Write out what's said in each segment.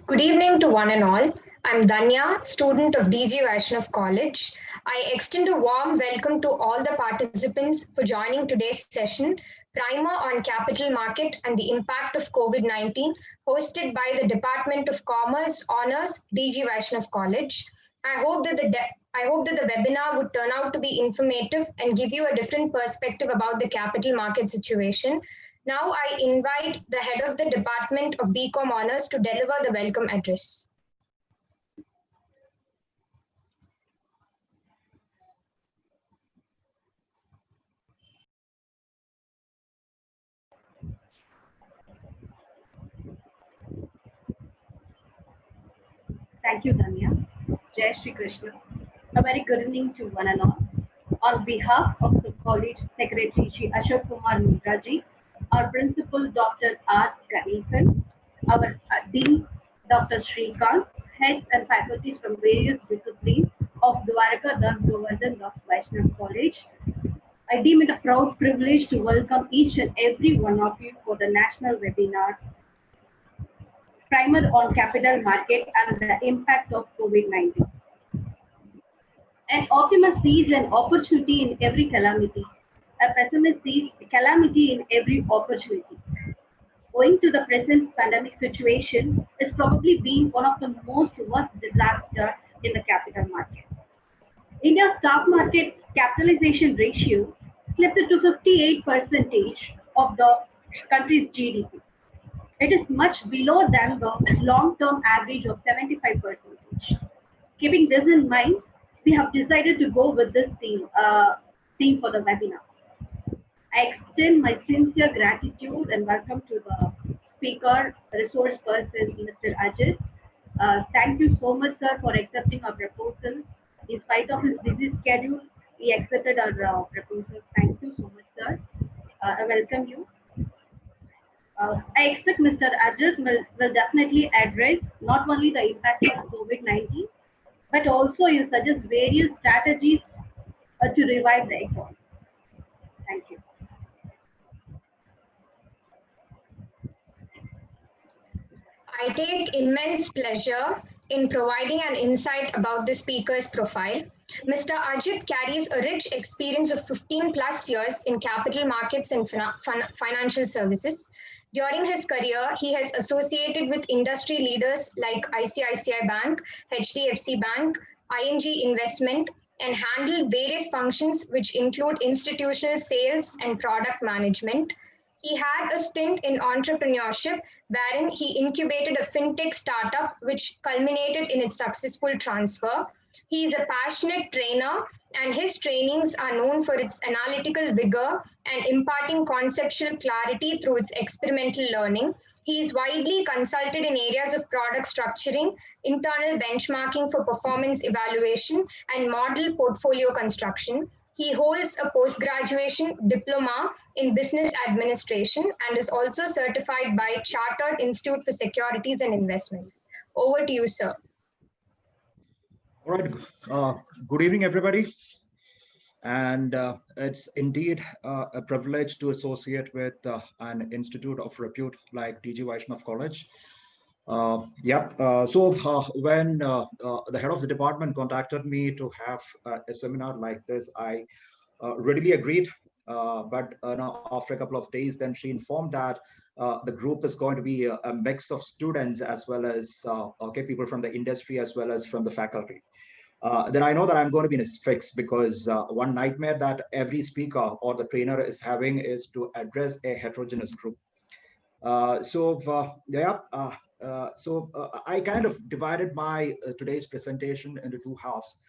Good evening to one and all. I'm Danya, student of D.G.Vaishnav College. I extend a warm welcome to all the participants for joining today's session, Primer on Capital Market and the Impact of COVID-19, hosted by the Department of Commerce Honors, D.G.Vaishnav College. I hope that the webinar would turn out to be informative and give you a different perspective about the capital market situation. Now I invite the head of the Department of BCom Honors to deliver the welcome address. Thank you, Danya. Jai Shri Krishna. A very good evening to one and all. On behalf of the College Secretary Shri Ashok Kumar Mudraji, our Principal Dr. R. Ganesan, our Dean Dr. Shrikant, heads and faculties from various disciplines of Dwarka Das Govardhan Das Vaishnav College, I deem it a proud privilege to welcome each and every one of you for the national webinar Primer on Capital Market and the Impact of COVID-19. An optimist sees an opportunity in every calamity. A pessimist sees a calamity in every opportunity. Owing to the present pandemic situation, it's probably been one of the most worst disasters in the capital market. India's stock market capitalization ratio slipped to 58% of the country's GDP. It is much below than the long-term average of 75%. Keeping this in mind, we have decided to go with this theme for the webinar. I extend my sincere gratitude and welcome to the speaker, resource person, Mr. Ajit. Thank you so much, sir, for accepting our proposal. In spite of his busy schedule, he accepted our proposal. Thank you so much, sir. I welcome you. I expect Mr. Ajit will definitely address not only the impact of COVID-19, but also you suggest various strategies to revive the economy. Thank you. I take immense pleasure in providing an insight about the speaker's profile. Mr. Ajit carries a rich experience of 15 plus years in capital markets and financial services. During his career, he has associated with industry leaders like ICICI Bank, HDFC Bank, ING Investment, and handled various functions which include institutional sales and product management. He had a stint in entrepreneurship wherein he incubated a fintech startup which culminated in its successful transfer. He is a passionate trainer and his trainings are known for its analytical vigor and imparting conceptual clarity through its experimental learning. He is widely consulted in areas of product structuring, internal benchmarking for performance evaluation, and model portfolio construction. He holds a post-graduation diploma in business administration and is also certified by Chartered Institute for Securities and Investments. Over to you, sir. All right. Good evening, everybody. And it's indeed a privilege to associate with an institute of repute like D.G.Vaishnav College. So when the head of the department contacted me to have a seminar like this, I readily agreed. But after a couple of days, then she informed that the group is going to be a mix of students as well as people from the industry as well as from the faculty. Then I know that I'm going to be in a fix because one nightmare that every speaker or the trainer is having is to address a heterogeneous group. So I kind of divided my today's presentation into two halves.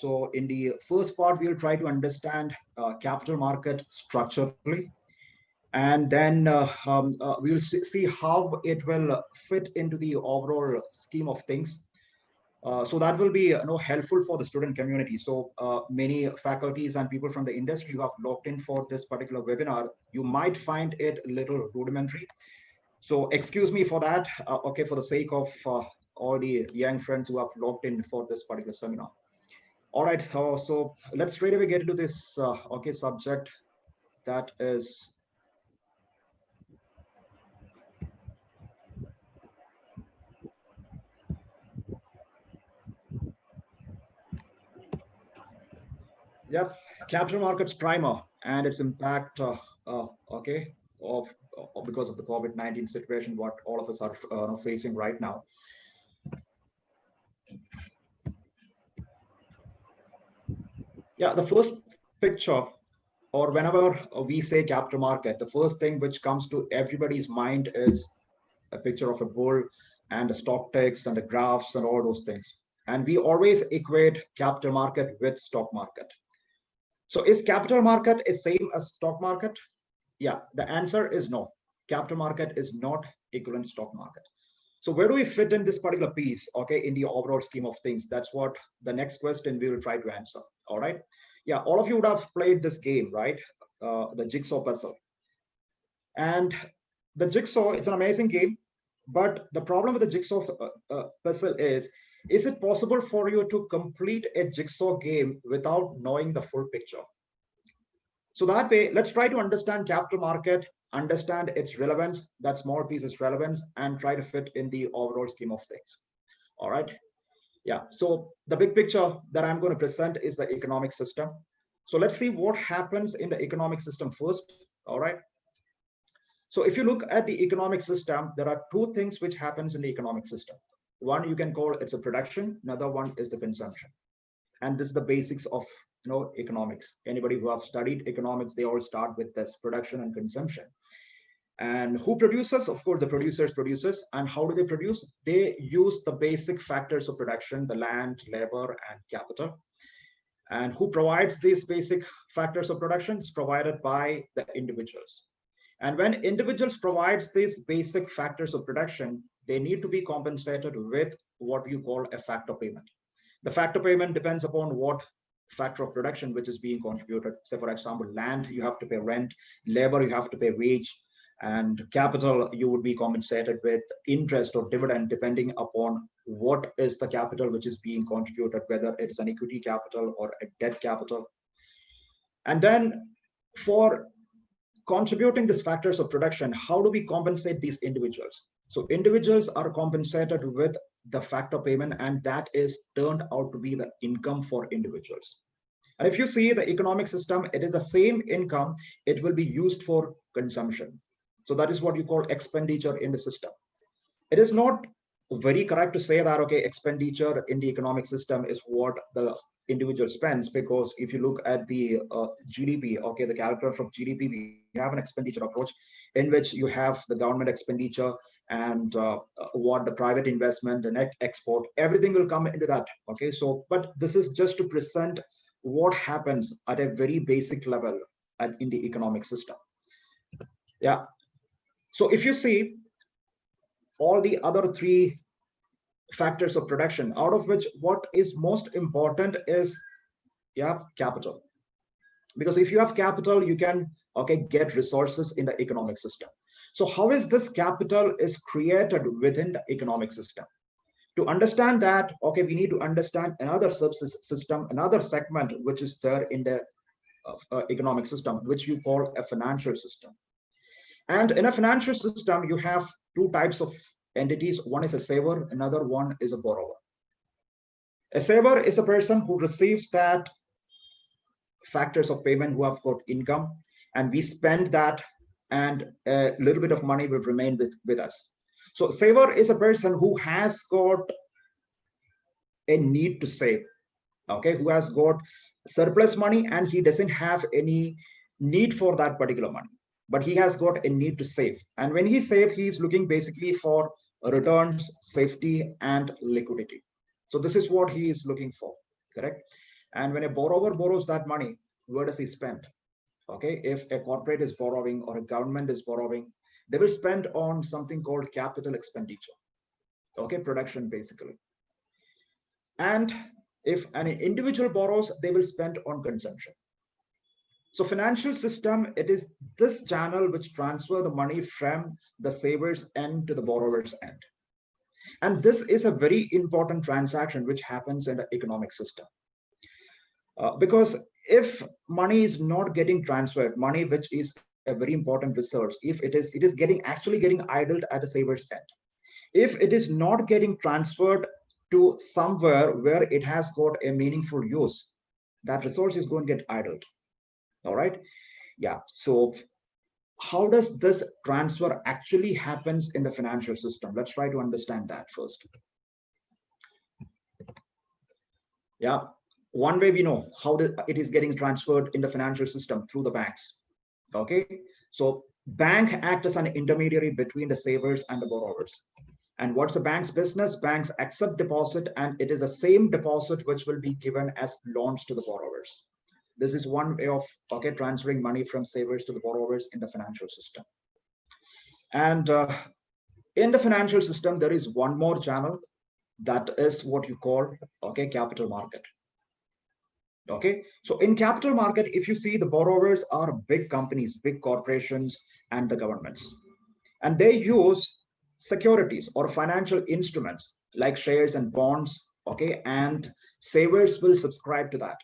So in the first part, we'll try to understand capital market structurally, and then we'll see how it will fit into the overall scheme of things. So that will be helpful for the student community. So many faculties and people from the industry who have logged in for this particular webinar, you might find it a little rudimentary. So excuse me for that, for the sake of all the young friends who have logged in for this particular seminar. All right, so let's straight away get into this subject that is Yep, capital markets primer and its impact, okay, because of the COVID-19 situation, what all of us are facing right now. Yeah, the first picture, or whenever we say capital market, the first thing which comes to everybody's mind is a picture of a bull and a stock text and the graphs and all those things. And we always equate capital market with stock market. So is capital market is same as stock market? Yeah, the answer is no. Capital market is not equivalent stock market. So where do we fit in this particular piece, okay, in the overall scheme of things? That's what the next question we will try to answer. All right. Yeah, all of you would have played this game, right? The jigsaw puzzle. And the jigsaw, it's an amazing game. But the problem with the jigsaw puzzle is it possible for you to complete a jigsaw game without knowing the full picture? So that way, let's try to understand capital market, understand its relevance, that small piece is relevance, and try to fit in the overall scheme of things. All right. Yeah. So the big picture that I'm going to present is the economic system. So let's see what happens in the economic system first. All right. So if you look at the economic system, there are two things which happens in the economic system. One you can call it's a production, another one is the consumption. And this is the basics of economics. Anybody who have studied economics, they all start with this production and consumption. And who produces? Of course, the producers. And how do they produce? They use the basic factors of production, the land, labor, and capital. And who provides these basic factors of production? It's provided by the individuals. And when individuals provides these basic factors of production, they need to be compensated with what you call a factor payment. The factor payment depends upon what factor of production which is being contributed. Say, for example, land, you have to pay rent, labor, you have to pay wage, and capital, you would be compensated with interest or dividend, depending upon what is the capital which is being contributed, whether it's an equity capital or a debt capital. And then for contributing these factors of production, how do we compensate these individuals? So individuals are compensated with the factor payment, and that is turned out to be the income for individuals. And if you see the economic system, it is the same income, it will be used for consumption. So that is what you call expenditure in the system. It is not very correct to say that, okay, expenditure in the economic system is what the individual spends, because if you look at the GDP, okay, the calculator of GDP, we have an expenditure approach in which you have the government expenditure and what the private investment, the net export, everything will come into that. Okay, so but this is just to present what happens at a very basic level in the economic system. Yeah. So if you see all the other three factors of production, out of which what is most important is capital. Because if you have capital, you can get resources in the economic system. So how is this capital is created within the economic system? To understand that, we need to understand another subsystem, another segment which is there in the economic system, which you call a financial system. And in a financial system, you have two types of entities. One is a saver, another one is a borrower. A saver is a person who receives that factors of payment, who have got income, and we spend that, and a little bit of money will remain with us. So saver is a person who has got a need to save, who has got surplus money and he doesn't have any need for that particular money, but he has got a need to save. And when he save, he is looking basically for returns, safety, and liquidity. So this is what he is looking for, correct? And when a borrower borrows that money, where does he spend? If a corporate is borrowing or a government is borrowing, they will spend on something called capital expenditure, production basically. And if an individual borrows, they will spend on consumption. So financial system, it is this channel which transfer the money from the saver's end to the borrower's end. And this is a very important transaction which happens in the economic system. Because if money is not getting transferred, money which is a very important resource, if it is actually getting idled at the saver's end. If it is not getting transferred to somewhere where it has got a meaningful use, that resource is going to get idled. All right. Yeah. So how does this transfer actually happens in the financial system? Let's try to understand that first. Yeah. One way we know how it is getting transferred in the financial system through the banks. Okay. So bank act as an intermediary between the savers and the borrowers. And what's the bank's business? Banks accept deposit, and it is the same deposit which will be given as loans to the borrowers. This is one way of transferring money from savers to the borrowers in the financial system. And in the financial system, there is one more channel, that is what you call capital market. Okay, so in capital market, if you see, the borrowers are big companies, big corporations, and the governments, and they use securities or financial instruments like shares and bonds. Okay, and savers will subscribe to that.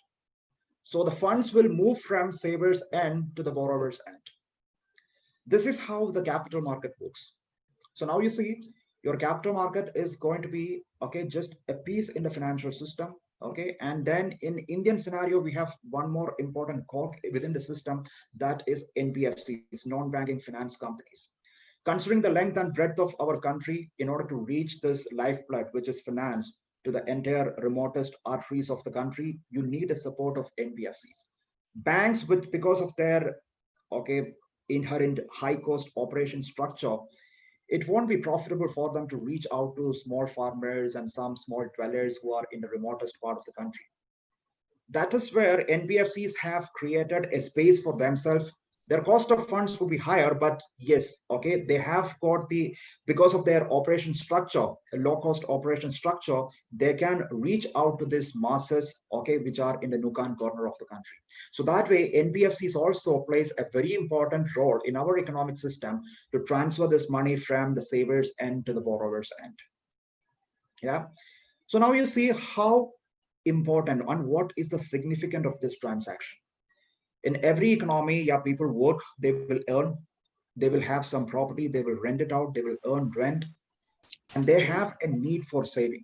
So the funds will move from savers end to the borrowers end. This is how the capital market works. So now you see, your capital market is going to be just a piece in the financial system. Okay, and then in Indian scenario, we have one more important cog within the system, that is NBFCs, non-banking finance companies. Considering the length and breadth of our country, in order to reach this lifeblood, which is finance, to the entire remotest arteries of the country, you need the support of NBFCs. Banks, with because of their inherent high cost operation structure, it won't be profitable for them to reach out to small farmers and some small dwellers who are in the remotest part of the country. That is where NBFCs have created a space for themselves. Their cost of funds will be higher, but yes, they have got the, because of their operation structure, a low cost operation structure, they can reach out to these masses, which are in the nook and corner of the country. So that way, NBFCs also plays a very important role in our economic system to transfer this money from the savers end to the borrowers end. Yeah. So now you see how important and what is the significance of this transaction. In every economy, people work, they will earn, they will have some property, they will rent it out, they will earn rent, and they have a need for saving.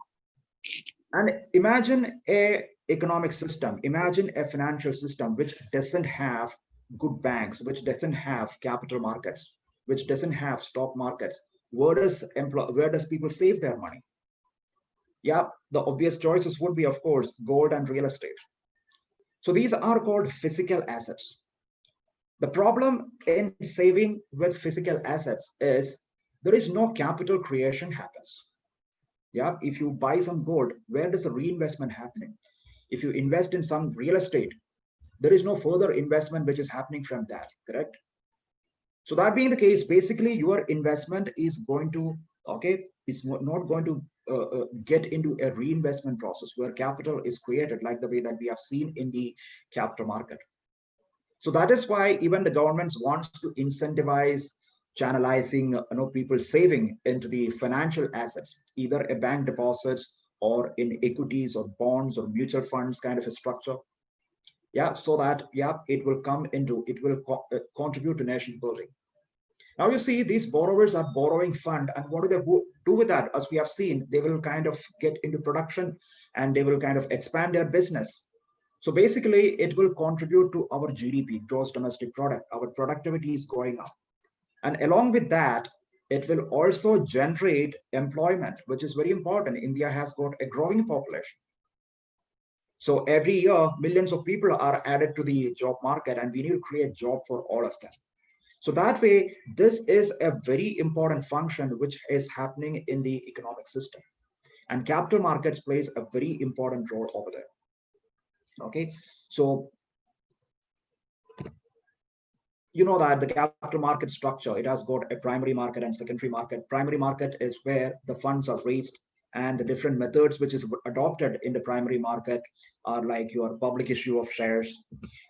And imagine a economic system, imagine a financial system which doesn't have good banks, which doesn't have capital markets, which doesn't have stock markets. Where does people save their money? Yeah, the obvious choices would be, of course, gold and real estate. So these are called physical assets. The problem in saving with physical assets is there is no capital creation happens. Yeah, if you buy some gold, where does the reinvestment happening? If you invest in some real estate, there is no further investment which is happening from that, correct? So that being the case, basically your investment is going to, it's not going to get into a reinvestment process where capital is created like the way that we have seen in the capital market. So that is why even the governments wants to incentivize channelizing people saving into the financial assets, either a bank deposits or in equities or bonds or mutual funds kind of a structure. Yeah, so that it will contribute to nation building. Now you see, these borrowers are borrowing fund, and what do they do with that? As we have seen, they will kind of get into production and they will kind of expand their business. So basically, it will contribute to our GDP, gross domestic product. Our productivity is going up. And along with that, it will also generate employment, which is very important. India has got a growing population. So every year, millions of people are added to the job market, and we need to create job for all of them. So that way, this is a very important function which is happening in the economic system. And capital markets plays a very important role over there. Okay, so you know that the capital market structure, it has got a primary market and secondary market. Primary market is where the funds are raised, and the different methods which is adopted in the primary market are like your public issue of shares,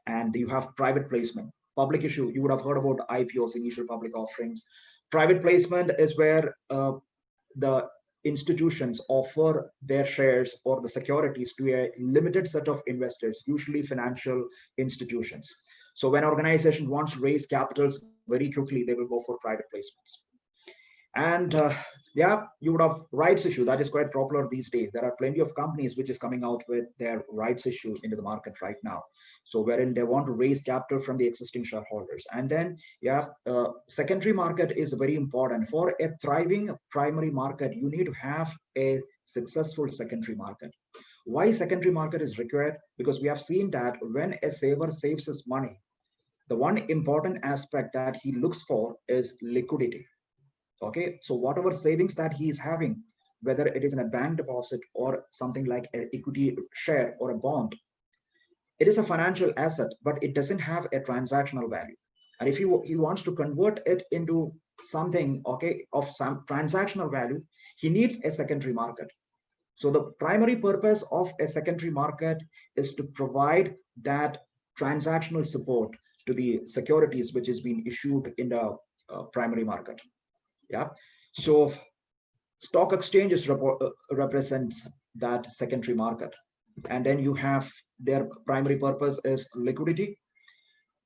and you have private placement. Public issue, you would have heard about IPOs, initial public offerings. Private placement is where the institutions offer their shares or the securities to a limited set of investors, usually financial institutions. So when an organization wants to raise capitals very quickly, they will go for private placements. And yeah, you would have rights issue. That is quite popular these days. There are plenty of companies which is coming out with their rights issue into the market right now. So wherein they want to raise capital from the existing shareholders. And then, yeah, secondary market is very important. For a thriving primary market, you need to have a successful secondary market. Why secondary market is required? Because we have seen that when a saver saves his money, the one important aspect that he looks for is liquidity. Okay, so whatever savings that he is having, whether it is in a bank deposit or something like an equity share or a bond, it is a financial asset, but it doesn't have a transactional value. And if he wants to convert it into something, okay, of some transactional value, he needs a secondary market. So the primary purpose of a secondary market is to provide that transactional support to the securities which is being issued in the primary market. Yeah, so stock exchanges represents that secondary market, and then you have their primary purpose is liquidity,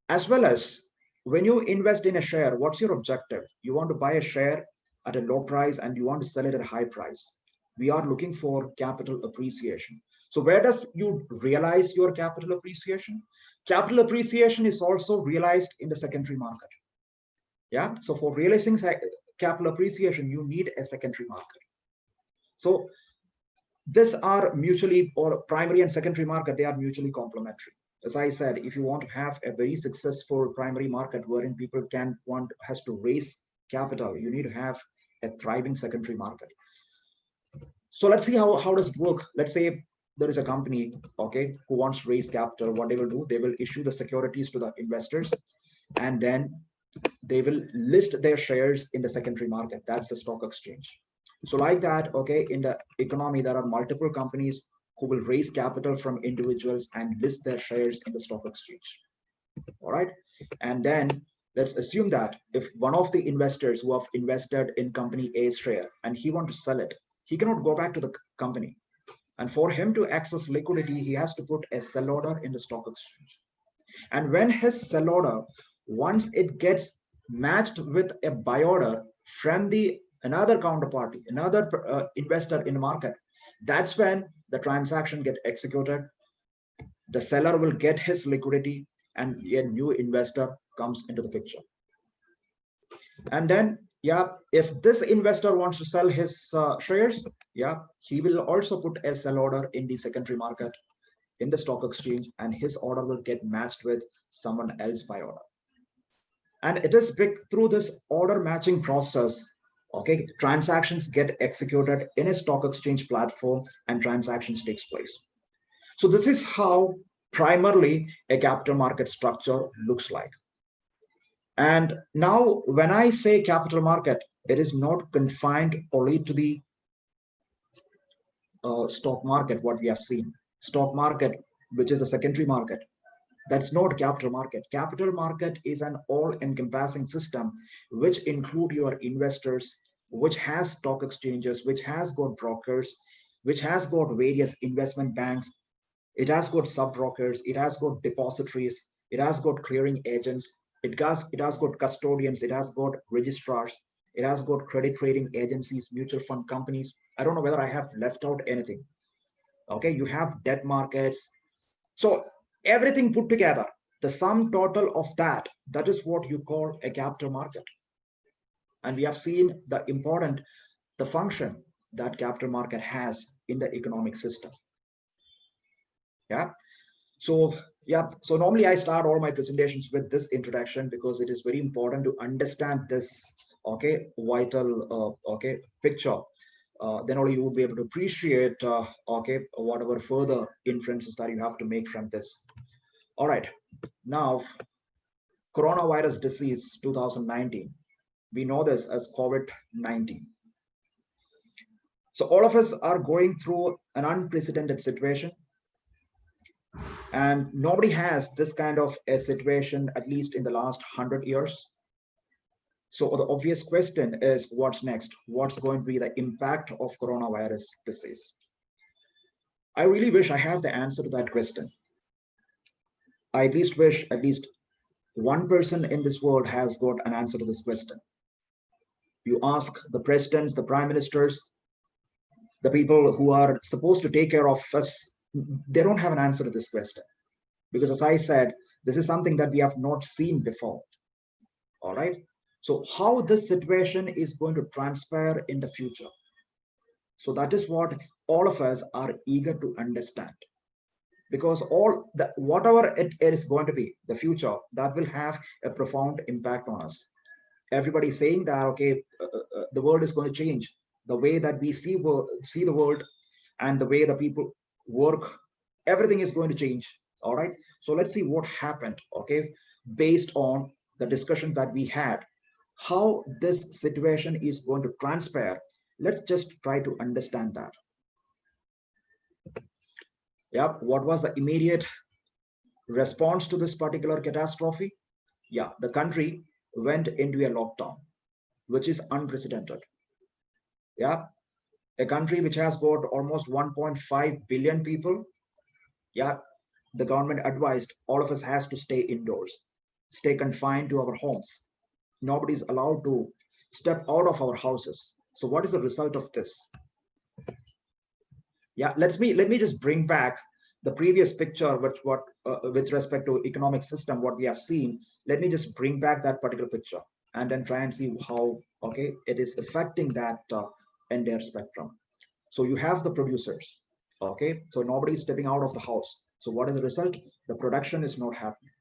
as well as when you invest in a share, what's your objective? You want to buy a share at a low price and you want to sell it at a high price. We are looking for capital appreciation. So where does you realize your capital appreciation? Capital appreciation is also realized in the secondary market. Yeah, so for realizing capital appreciation, you need a secondary market. So these are mutually, or primary and secondary market, they are mutually complementary. As I said, if you want to have a very successful primary market wherein people has to raise capital, you need to have a thriving secondary market. So let's see how does it work. Let's say there is a company, okay, who wants to raise capital. What they will do, they will issue the securities to the investors, and then they will list their shares in the secondary market. That's the stock exchange. So like that, okay, in the economy, there are multiple companies who will raise capital from individuals and list their shares in the stock exchange. All right. And then let's assume that if one of the investors who have invested in company A's share and he wants to sell it, he cannot go back to the company. And for him to access liquidity, he has to put a sell order in the stock exchange. And when his sell order, once it gets matched with a buy order from another counterparty, another investor in the market, that's when the transaction gets executed. The seller will get his liquidity and a new investor comes into the picture. And then, yeah, if this investor wants to sell his shares, yeah, he will also put a sell order in the secondary market in the stock exchange, and his order will get matched with someone else's buy order. And it is big through this order matching process. Okay, transactions get executed in a stock exchange platform and transactions takes place. So this is how primarily a capital market structure looks like. And now when I say capital market, it is not confined only to the stock market, what we have seen. Stock market, which is a secondary market, that's not capital market. Capital market is an all-encompassing system which include your investors, which has stock exchanges, which has got brokers, which has got various investment banks. It has got sub-brokers, it has got depositories, it has got clearing agents, it has got custodians, it has got registrars, it has got credit rating agencies, mutual fund companies. I don't know whether I have left out anything. Okay, you have debt markets. So everything put together, the sum total of that is what you call a capital market. And we have seen the function that capital market has in the economic system. Yeah. So normally I start all my presentations with this introduction because it is very important to understand this, okay, vital, okay, picture. Then only you will be able to appreciate, okay, whatever further inferences that you have to make from this. All right, now, coronavirus disease 2019, we know this as COVID-19. So all of us are going through an unprecedented situation, and nobody has this kind of a situation, at least in the last 100 years. So the obvious question is, what's next? What's going to be the impact of coronavirus disease? I really wish I have the answer to that question. I at least wish at least one person in this world has got an answer to this question. You ask the presidents, the prime ministers, the people who are supposed to take care of us, they don't have an answer to this question. Because as I said, this is something that we have not seen before. All right. So how this situation is going to transpire in the future. So that is what all of us are eager to understand. Because all the whatever it is going to be, the future, that will have a profound impact on us. Everybody is saying that, okay, the world is going to change. The way that we see the world and the way the people work, everything is going to change. All right. So let's see what happened. Okay. Based on the discussion that we had, how this situation is going to transpire. Let's just try to understand that. Yep. What was the immediate response to this particular catastrophe? Yeah, the country went into a lockdown, which is unprecedented. Yeah, a country which has got almost 1.5 billion people. Yeah, the government advised all of us has to stay indoors, stay confined to our homes. Nobody's allowed to step out of our houses. So what is the result of this? Yeah, let me just bring back the previous picture, which what with respect to economic system, what we have seen. Let me just bring back that particular picture and then try and see how, okay, it is affecting that entire spectrum. So you have the producers, okay, so nobody is stepping out of the house. So what is the result? The production is not happening.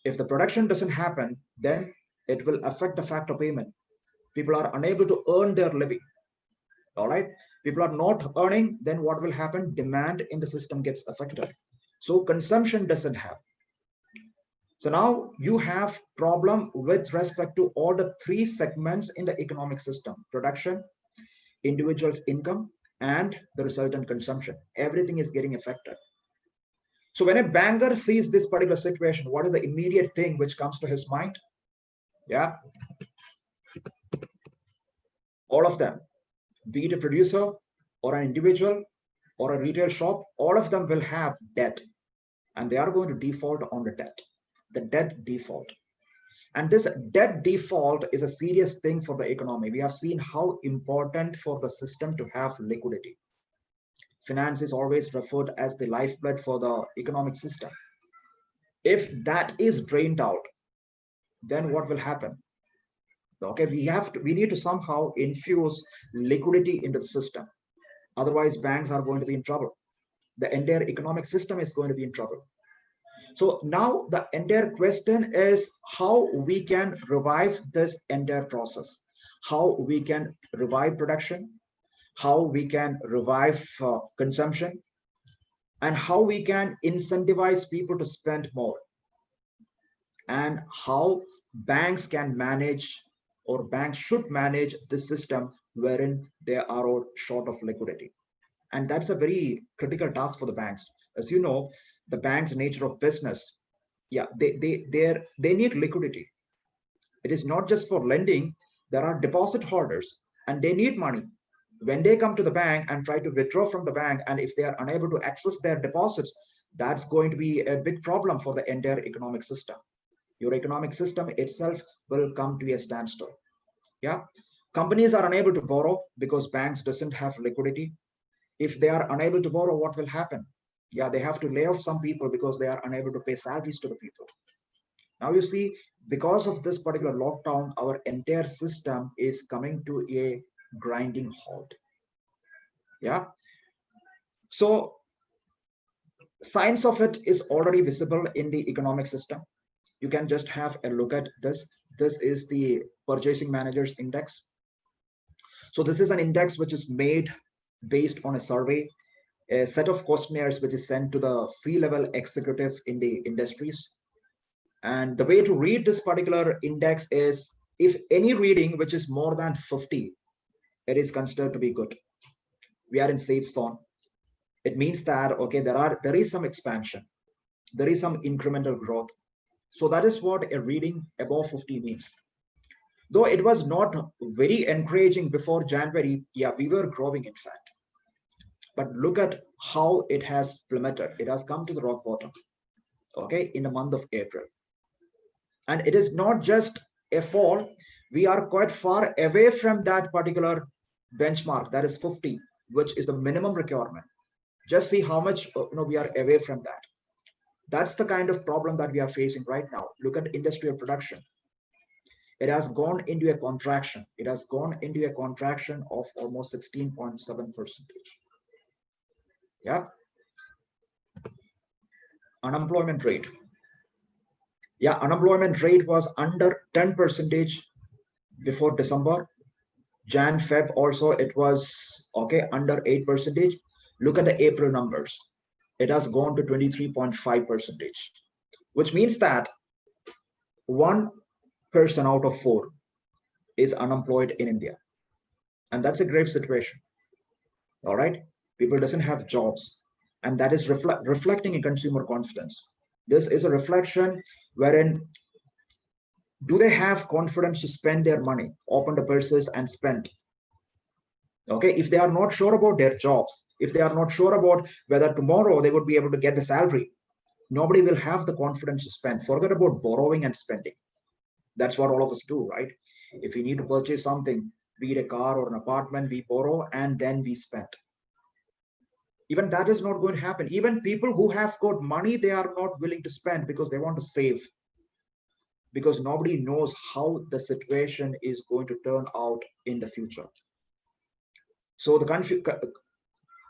If the production doesn't happen, then it will affect the factor payment. People are unable to earn their living. All right, people are not earning, then what will happen? Demand in the system gets affected, so consumption doesn't happen. So now you have problem with respect to all the three segments in the economic system: production, individuals income, and the resultant consumption. Everything is getting affected. So when a banker sees this particular situation, what is the immediate thing which comes to his mind? Yeah, all of them, be it a producer or an individual or a retail shop, all of them will have debt, and they are going to default on the debt default. And this debt default is a serious thing for the economy. We have seen how important for the system to have liquidity. Finance is always referred as the lifeblood for the economic system. If that is drained out, then what will happen? Okay, we need to somehow infuse liquidity into the system. Otherwise, banks are going to be in trouble. The entire economic system is going to be in trouble. So now the entire question is how we can revive this entire process, how we can revive production, how we can revive consumption, and how we can incentivize people to spend more, and how banks can manage, or banks should manage, this system wherein they are short of liquidity. And that's a very critical task for the banks. As you know, the bank's nature of business, yeah, they need liquidity. It is not just for lending. There are deposit holders and they need money. When they come to the bank and try to withdraw from the bank, and if they are unable to access their deposits, that's going to be a big problem for the entire economic system. Your economic system itself will come to a standstill. Yeah, companies are unable to borrow because banks doesn't have liquidity. If they are unable to borrow, what will happen? Yeah, they have to lay off some people because they are unable to pay salaries to the people. Now you see, because of this particular lockdown, our entire system is coming to a grinding halt. Yeah, so signs of it is already visible in the economic system. You can just have a look at this. This is the purchasing managers index. So this is an index which is made based on a survey, a set of questionnaires which is sent to the C-level executives in the industries. And the way to read this particular index is, if any reading which is more than 50, it is considered to be good. We are in safe zone. It means that, okay, there is some expansion, there is some incremental growth. So that is what a reading above 50 means. Though it was not very encouraging before January, yeah, we were growing in fact. But look at how it has plummeted. It has come to the rock bottom, okay, in the month of April. And it is not just a fall, We are quite far away from that particular benchmark, that is 50, which is the minimum requirement. Just see how much we are away from that. That's the kind of problem that we are facing right now. Look at industrial production. It has gone into a contraction. It has gone into a contraction of almost 16.7%. Yeah. Unemployment rate. Yeah, unemployment rate was under 10% before December. Jan, Feb also it was okay under 8%. Look at the April numbers. It has gone to 23.5%, which means that 1% out of 4 is unemployed in India. And that's a grave situation. All right. People doesn't have jobs. And that is reflecting in consumer confidence. This is a reflection wherein do they have confidence to spend their money, open the purses and spend? Okay, if they are not sure about their jobs, if they are not sure about whether tomorrow they would be able to get the salary, nobody will have the confidence to spend. Forget about borrowing and spending. That's what all of us do, right? If we need to purchase something, be it a car or an apartment, we borrow and then we spend. Even that is not going to happen. Even people who have got money, they are not willing to spend because they want to save. Because nobody knows how the situation is going to turn out in the future. So the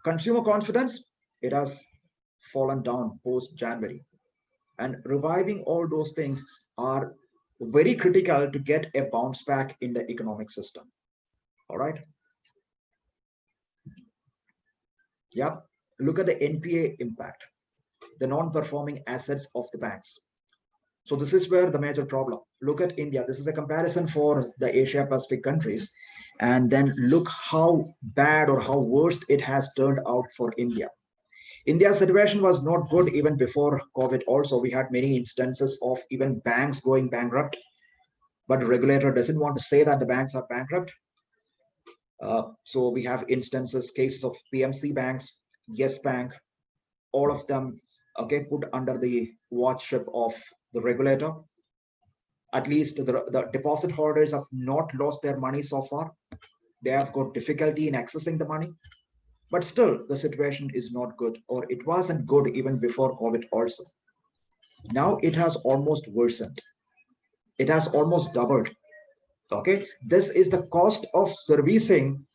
consumer confidence, it has fallen down post January, and reviving all those things are very critical to get a bounce back in the economic system. All right. Yeah. Look at the NPA impact, the non-performing assets of the banks. So this is where the major problem. Look at India. This is a comparison for the Asia Pacific countries. And then look how bad or how worst it has turned out for India. India's situation was not good even before COVID. Also, we had many instances of even banks going bankrupt, but the regulator doesn't want to say that the banks are bankrupt. So we have instances, cases of PMC banks, Yes Bank, all of them, okay, put under the watchship of the regulator. At least the deposit holders have not lost their money so far. They have got difficulty in accessing the money, but still the situation is not good, or it wasn't good even before COVID also. Now it has almost worsened. It has almost doubled. Okay, this is the cost of servicing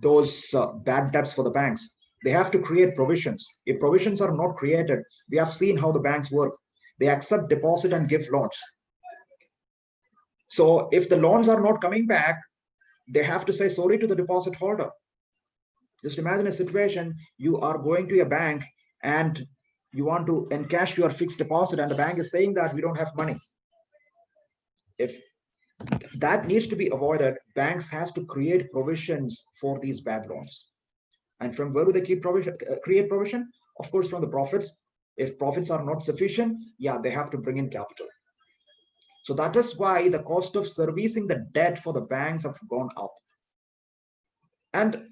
those bad debts for the banks. They have to create provisions. If provisions are not created, we have seen how the banks work. They accept deposit and give loans. So if the loans are not coming back, they have to say sorry to the deposit holder. Just imagine a situation, you are going to a bank and you want to encash your fixed deposit and the bank is saying that we don't have money. If that needs to be avoided, banks has to create provisions for these bad loans. And from where do they create provision? Of course, from the profits. If profits are not sufficient, yeah, they have to bring in capital. So that is why the cost of servicing the debt for the banks have gone up. And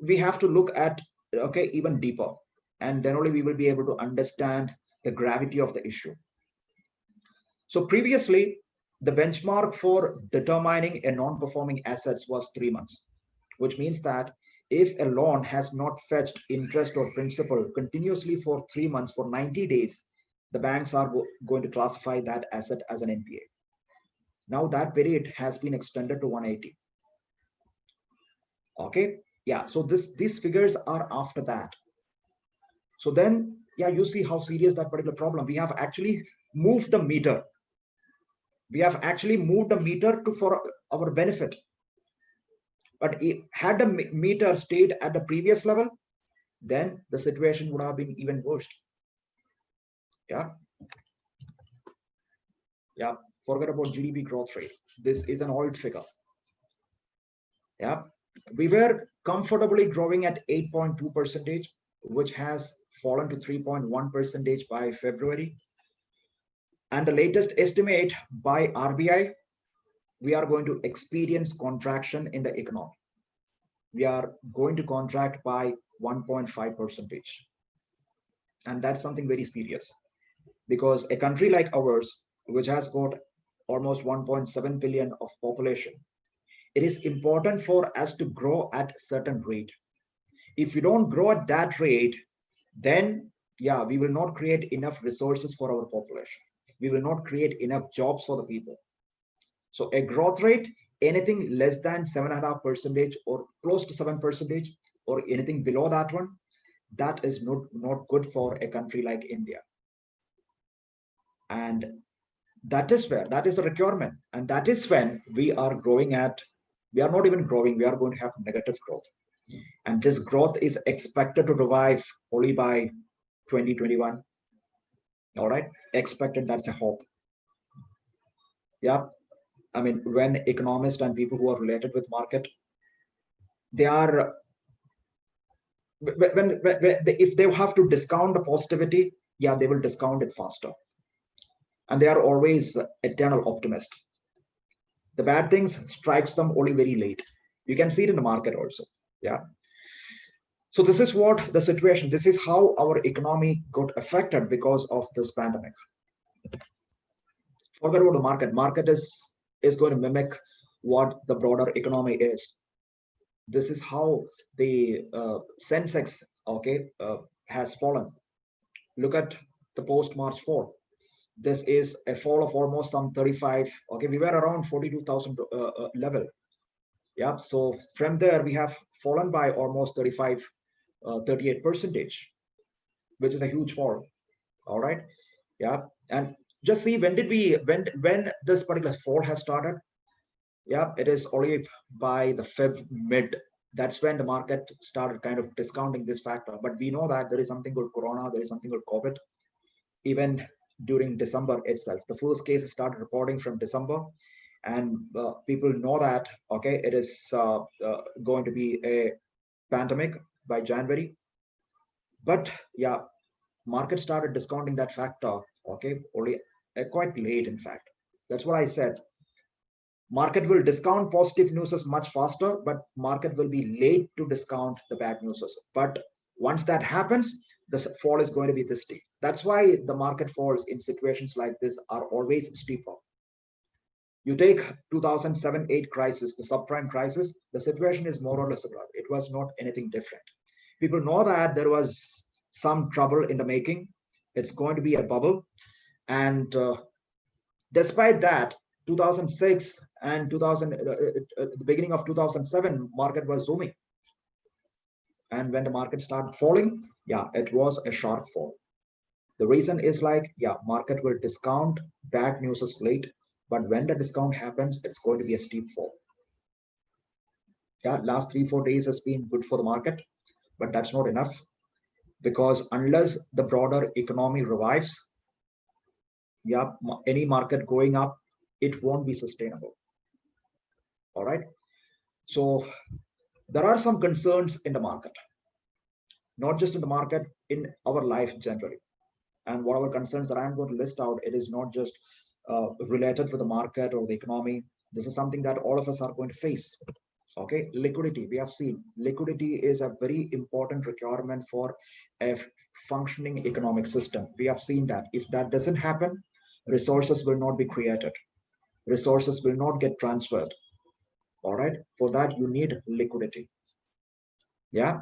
we have to look at, okay, even deeper. And then only we will be able to understand the gravity of the issue. So previously, the benchmark for determining a non-performing assets was 3 months, which means that if a loan has not fetched interest or principal continuously for 3 months, for 90 days, the banks are going to classify that asset as an NPA. Now that period has been extended to 180. Okay, yeah, so these figures are after that. So then, yeah, you see how serious that particular problem. We have actually moved the meter. We have actually moved the meter for our benefit. But had the meter stayed at the previous level, then the situation would have been even worse. Yeah. Yeah. Forget about GDP growth rate. This is an old figure. Yeah. We were comfortably growing at 8.2%, which has fallen to 3.1% by February. And the latest estimate by RBI, we are going to experience contraction in the economy. We are going to contract by 1.5%. And that's something very serious, because a country like ours, which has got almost 1.7 billion of population. It is important for us to grow at certain rate. If we don't grow at that rate, then yeah, we will not create enough resources for our population. We will not create enough jobs for the people. So a growth rate, anything less than 7.5% or close to 7%, or anything below that one, that is not good for a country like India. And that is a requirement. And that is when we are not even growing, we are going to have negative growth. And this growth is expected to revive only by 2021. All right, expected, that's a hope. Yeah, I mean, when economists and people who are related with market, they are, if they have to discount the positivity, yeah, they will discount it faster. And they are always eternal optimist. The bad things strikes them only very late. You can see it in the market also. Yeah. So this is what the situation, this is how our economy got affected because of this pandemic. Forget about the market. Market is going to mimic what the broader economy is. This is how the Sensex, okay, has fallen. Look at the post March 4. This is a fall of almost some 35. Okay, we were around 42,000 level. Yeah, so from there we have fallen by almost 38%, which is a huge fall. All right, yeah, and just see when this particular fall has started. Yeah, it is only by the Feb mid. That's when the market started kind of discounting this factor. But we know that there is something called Corona, there is something called COVID. Even during December itself, the first cases started reporting from December, and people know that okay, it is going to be a pandemic by January. But yeah, market started discounting that factor, okay, only quite late. In fact, that's what I said. Market will discount positive news much faster, but market will be late to discount the bad news. But once that happens, the fall is going to be this steep. That's why the market falls in situations like this are always steeper. You take 2007-8 crisis, the subprime crisis, the situation is more or less similar. It was not anything different. People know that there was some trouble in the making. It's going to be a bubble. And despite that, 2006 and the beginning of 2007, market was zooming. And when the market started falling, yeah, it was a sharp fall. The reason is like, yeah, market will discount bad news late, but when the discount happens, it's going to be a steep fall. Yeah, last 3-4 days has been good for the market, but that's not enough, because unless the broader economy revives, yeah, any market going up, it won't be sustainable. All right. So there are some concerns in the market, not just in the market, in our life generally. And whatever concerns that I'm going to list out, it is not just related to the market or the economy. This is something that all of us are going to face. Okay, liquidity. We have seen liquidity is a very important requirement for a functioning economic system. We have seen that if that doesn't happen, resources will not be created. Resources will not get transferred. All right, for that you need liquidity. Yeah,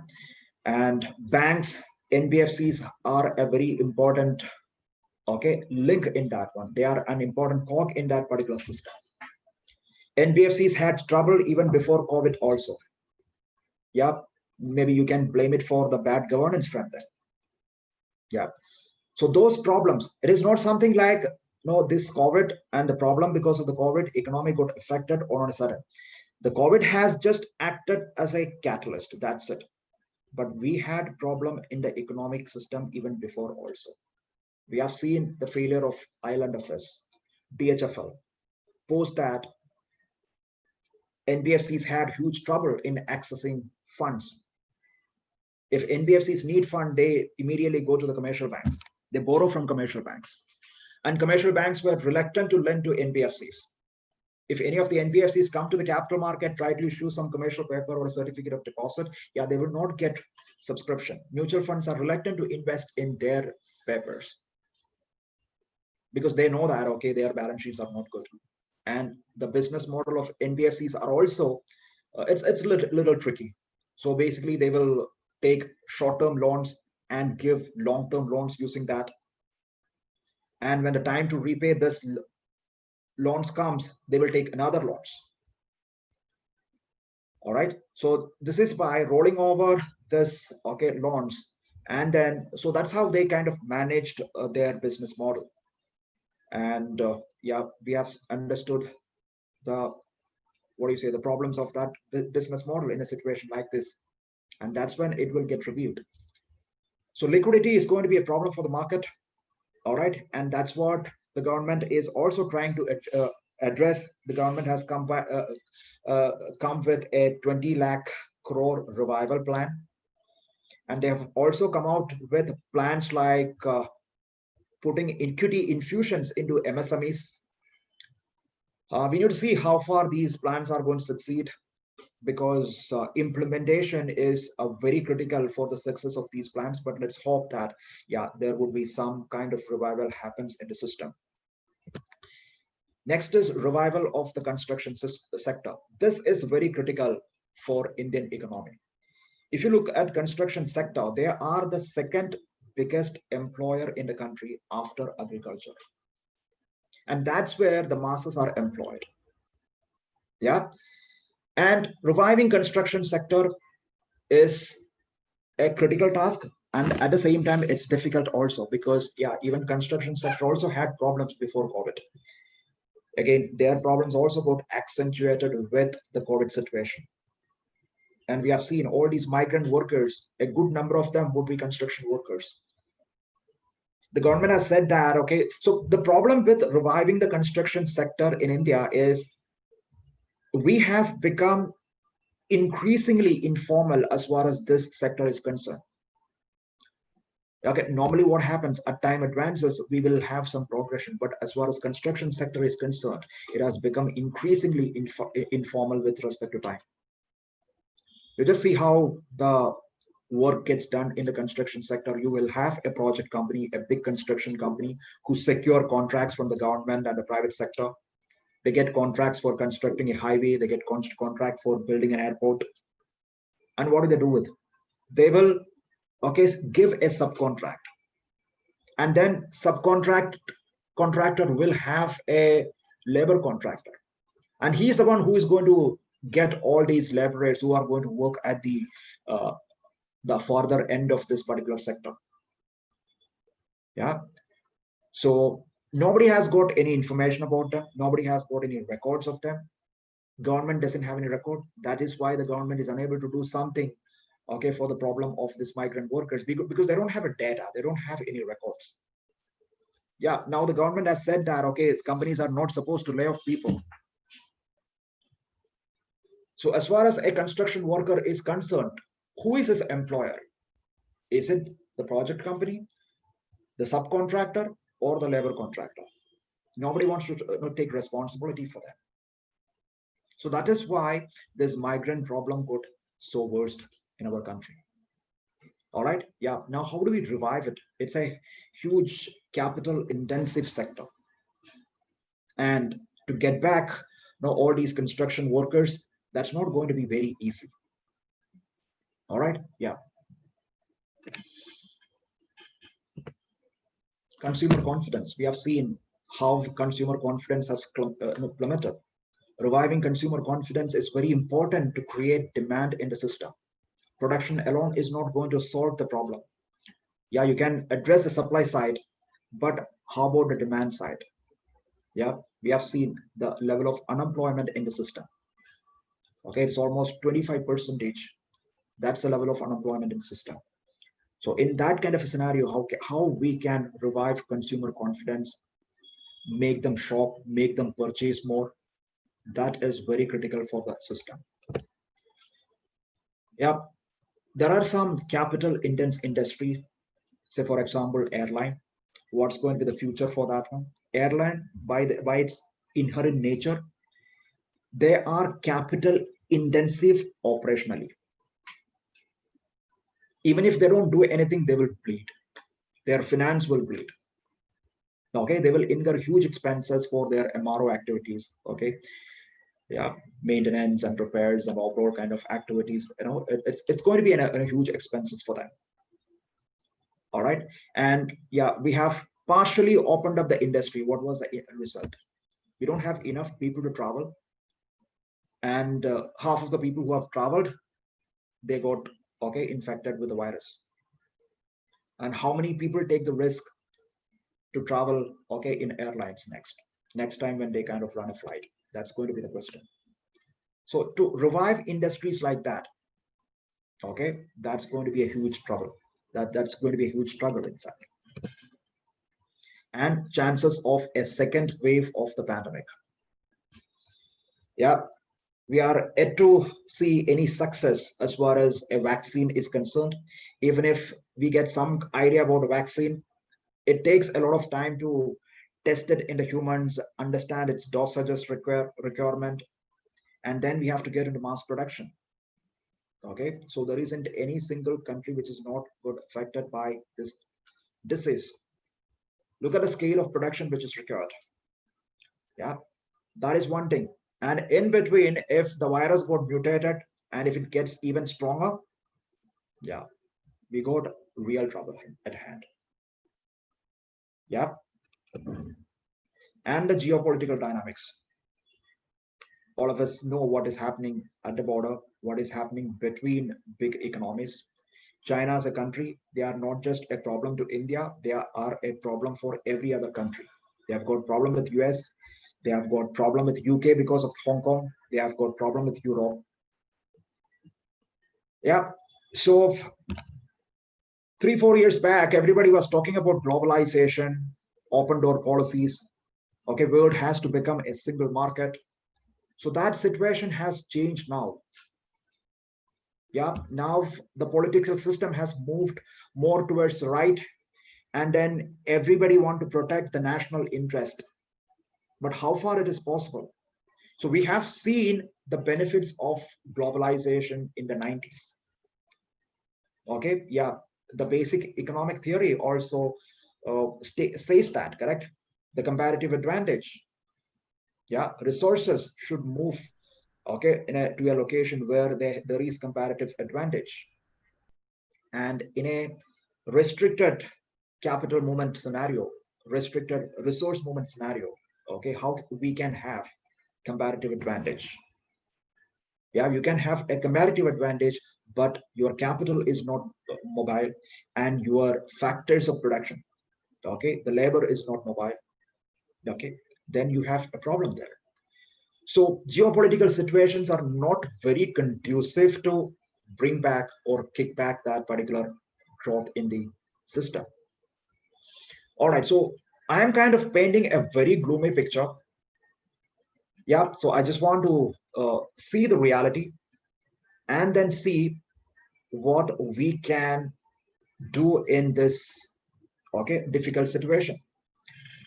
and banks, NBFCs are a very important, okay, link in that one. They are an important cog in that particular system. NBFCs had trouble even before COVID also. Yeah, maybe you can blame it for the bad governance from them. Yeah, so those problems, it is not something like, no, this COVID and the problem because of the COVID, economy got affected all on a sudden. The COVID has just acted as a catalyst, that's it. But we had problem in the economic system even before also. We have seen the failure of IL&FS, DHFL. Post that, NBFCs had huge trouble in accessing funds. If NBFCs need fund, they immediately go to the commercial banks. They borrow from commercial banks. And commercial banks were reluctant to lend to NBFCs. If any of the NBFCs come to the capital market, try to issue some commercial paper or a certificate of deposit, yeah, they will not get subscription. Mutual funds are reluctant to invest in their papers because they know that, okay, their balance sheets are not good. and the business model of NBFCs are also it's a little tricky. So basically, they will take short-term loans and give long-term loans using that. And when the time to repay this loans comes, they will take another loans. All right. So this is by rolling over this loans, and then so that's how they kind of managed their business model. And yeah, we have understood the what do you say the problems of that business model in a situation like this, and that's when it will get reviewed. So liquidity is going to be a problem for the market. All right, and that's what the government is also trying to address. The government has come with a 20 lakh crore revival plan, and they have also come out with plans like putting equity infusions into MSMEs. We need to see how far these plans are going to succeed, because implementation is very critical for the success of these plans. But let's hope that, yeah, there would be some kind of revival happens in the system. Next is revival of the construction sector. This is very critical for Indian economy. If you look at construction sector, they are the second biggest employer in the country after agriculture. And that's where the masses are employed. Yeah. And reviving construction sector is a critical task, and at the same time it's difficult also, because yeah, even construction sector also had problems before COVID. Again, their problems also got accentuated with the COVID situation. And we have seen all these migrant workers, a good number of them would be construction workers. The government has said that, okay, so the problem with reviving the construction sector in India is we have become increasingly informal as far as this sector is concerned. Okay, normally what happens, at time advances, we will have some progression, but as far as construction sector is concerned, it has become increasingly informal with respect to time. You just see how the work gets done in the construction sector. You will have a project company, a big construction company, who secure contracts from the government and the private sector. They get contracts for constructing a highway, they get contract for building an airport. And what do they do with? They will give a subcontract, and then contractor will have a labor contractor, and he's the one who is going to get all these laborers who are going to work at the farther end of this particular sector. Yeah. So nobody has got any information about them. Nobody has got any records of them. Government doesn't have any record. That is why the government is unable to do something, for the problem of these migrant workers, because they don't have a data. They don't have any records. Yeah. Now the government has said that, companies are not supposed to lay off people. So as far as a construction worker is concerned, who is his employer? Is it the project company, the subcontractor, or the labor contractor? Nobody wants to take responsibility for that. So that is why this migrant problem got so worst in our country. All right. Yeah. Now, how do we revive it? It's a huge capital intensive sector. And to get back all these construction workers, that's not going to be very easy. All right. Yeah. Consumer confidence. We have seen how consumer confidence has plummeted. Reviving consumer confidence is very important to create demand in the system. Production alone is not going to solve the problem. Yeah, you can address the supply side, but how about the demand side? Yeah, we have seen the level of unemployment in the system. Okay, it's almost 25%. That's the level of unemployment in the system. So in that kind of a scenario, how we can revive consumer confidence, make them shop, make them purchase more, that is very critical for the system. Yeah, there are some capital intense industry, say for example, airline. What's going to be the future for that one? Airline, by its inherent nature, they are capital intensive operationally. Even if they don't do anything, they will bleed. Their finance will bleed. Okay, they will incur huge expenses for their MRO activities. Okay, yeah, maintenance and repairs and overall kind of activities. It's going to be a huge expenses for them. All right, and yeah, we have partially opened up the industry. What was the result? We don't have enough people to travel, and half of the people who have traveled, they got infected with the virus. And how many people take the risk to travel in airlines next time when they kind of run a flight? That's going to be the question. So to revive industries like that, that's going to be a huge trouble. That's going to be a huge struggle, in fact. And chances of a second wave of the pandemic. Yeah, we are yet to see any success as far as a vaccine is concerned. Even if we get some idea about a vaccine, it takes a lot of time to test it in the humans, understand its dosages requirement, and then we have to get into mass production. Okay, so there isn't any single country which is not got affected by this disease. Look at the scale of production which is required. Yeah, that is one thing. And in between, if the virus got mutated and if it gets even stronger, yeah, we got real trouble at hand. Yeah. And the geopolitical dynamics. All of us know what is happening at the border, what is happening between big economies. China as a country, they are not just a problem to India, they are a problem for every other country. They have got problem with US, they have got problem with UK because of Hong Kong, they have got problem with Europe. Yeah, so 3-4 years back, everybody was talking about globalization, open door policies. Okay, world has to become a single market. So that situation has changed now. Yeah, now the political system has moved more towards the right, and then everybody want to protect the national interest. But how far it is possible? So we have seen the benefits of globalization in the 90s. Okay, yeah, the basic economic theory also says that, correct? The comparative advantage. Yeah, resources should move to a location where there is comparative advantage. And in a restricted capital movement scenario, restricted resource movement scenario, how we can have comparative advantage? Yeah, you can have a comparative advantage, but your capital is not mobile, and your factors of production, the labor is not mobile, then you have a problem there. So geopolitical situations are not very conducive to bring back or kick back that particular growth in the system. All right, so I am kind of painting a very gloomy picture. Yeah, so I just want to see the reality and then see what we can do in this difficult situation.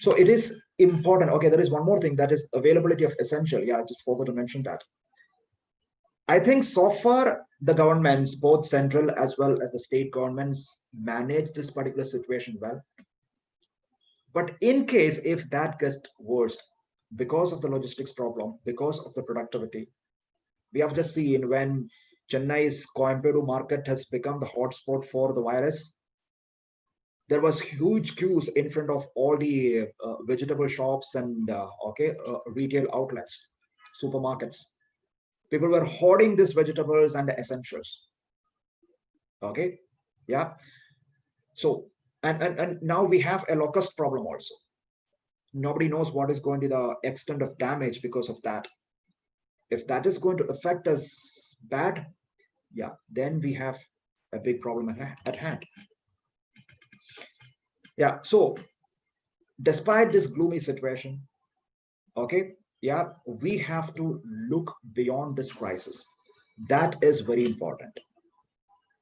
So it is important. Okay, there is one more thing, that is availability of essential. Yeah, I just forgot to mention that. I think so far the governments, both central as well as the state governments, manage this particular situation well. But in case if that gets worse because of the logistics problem, because of the productivity, we have just seen when Chennai's Coimbatore market has become the hotspot for the virus, there was huge queues in front of all the vegetable shops and retail outlets, supermarkets. People were hoarding these vegetables and the essentials. Okay, yeah. So and now we have a locust problem also. Nobody knows what is going to be the extent of damage because of that. If that is going to affect us bad, yeah, then we have a big problem at hand. Yeah, so despite this gloomy situation, yeah, we have to look beyond this crisis. That is very important,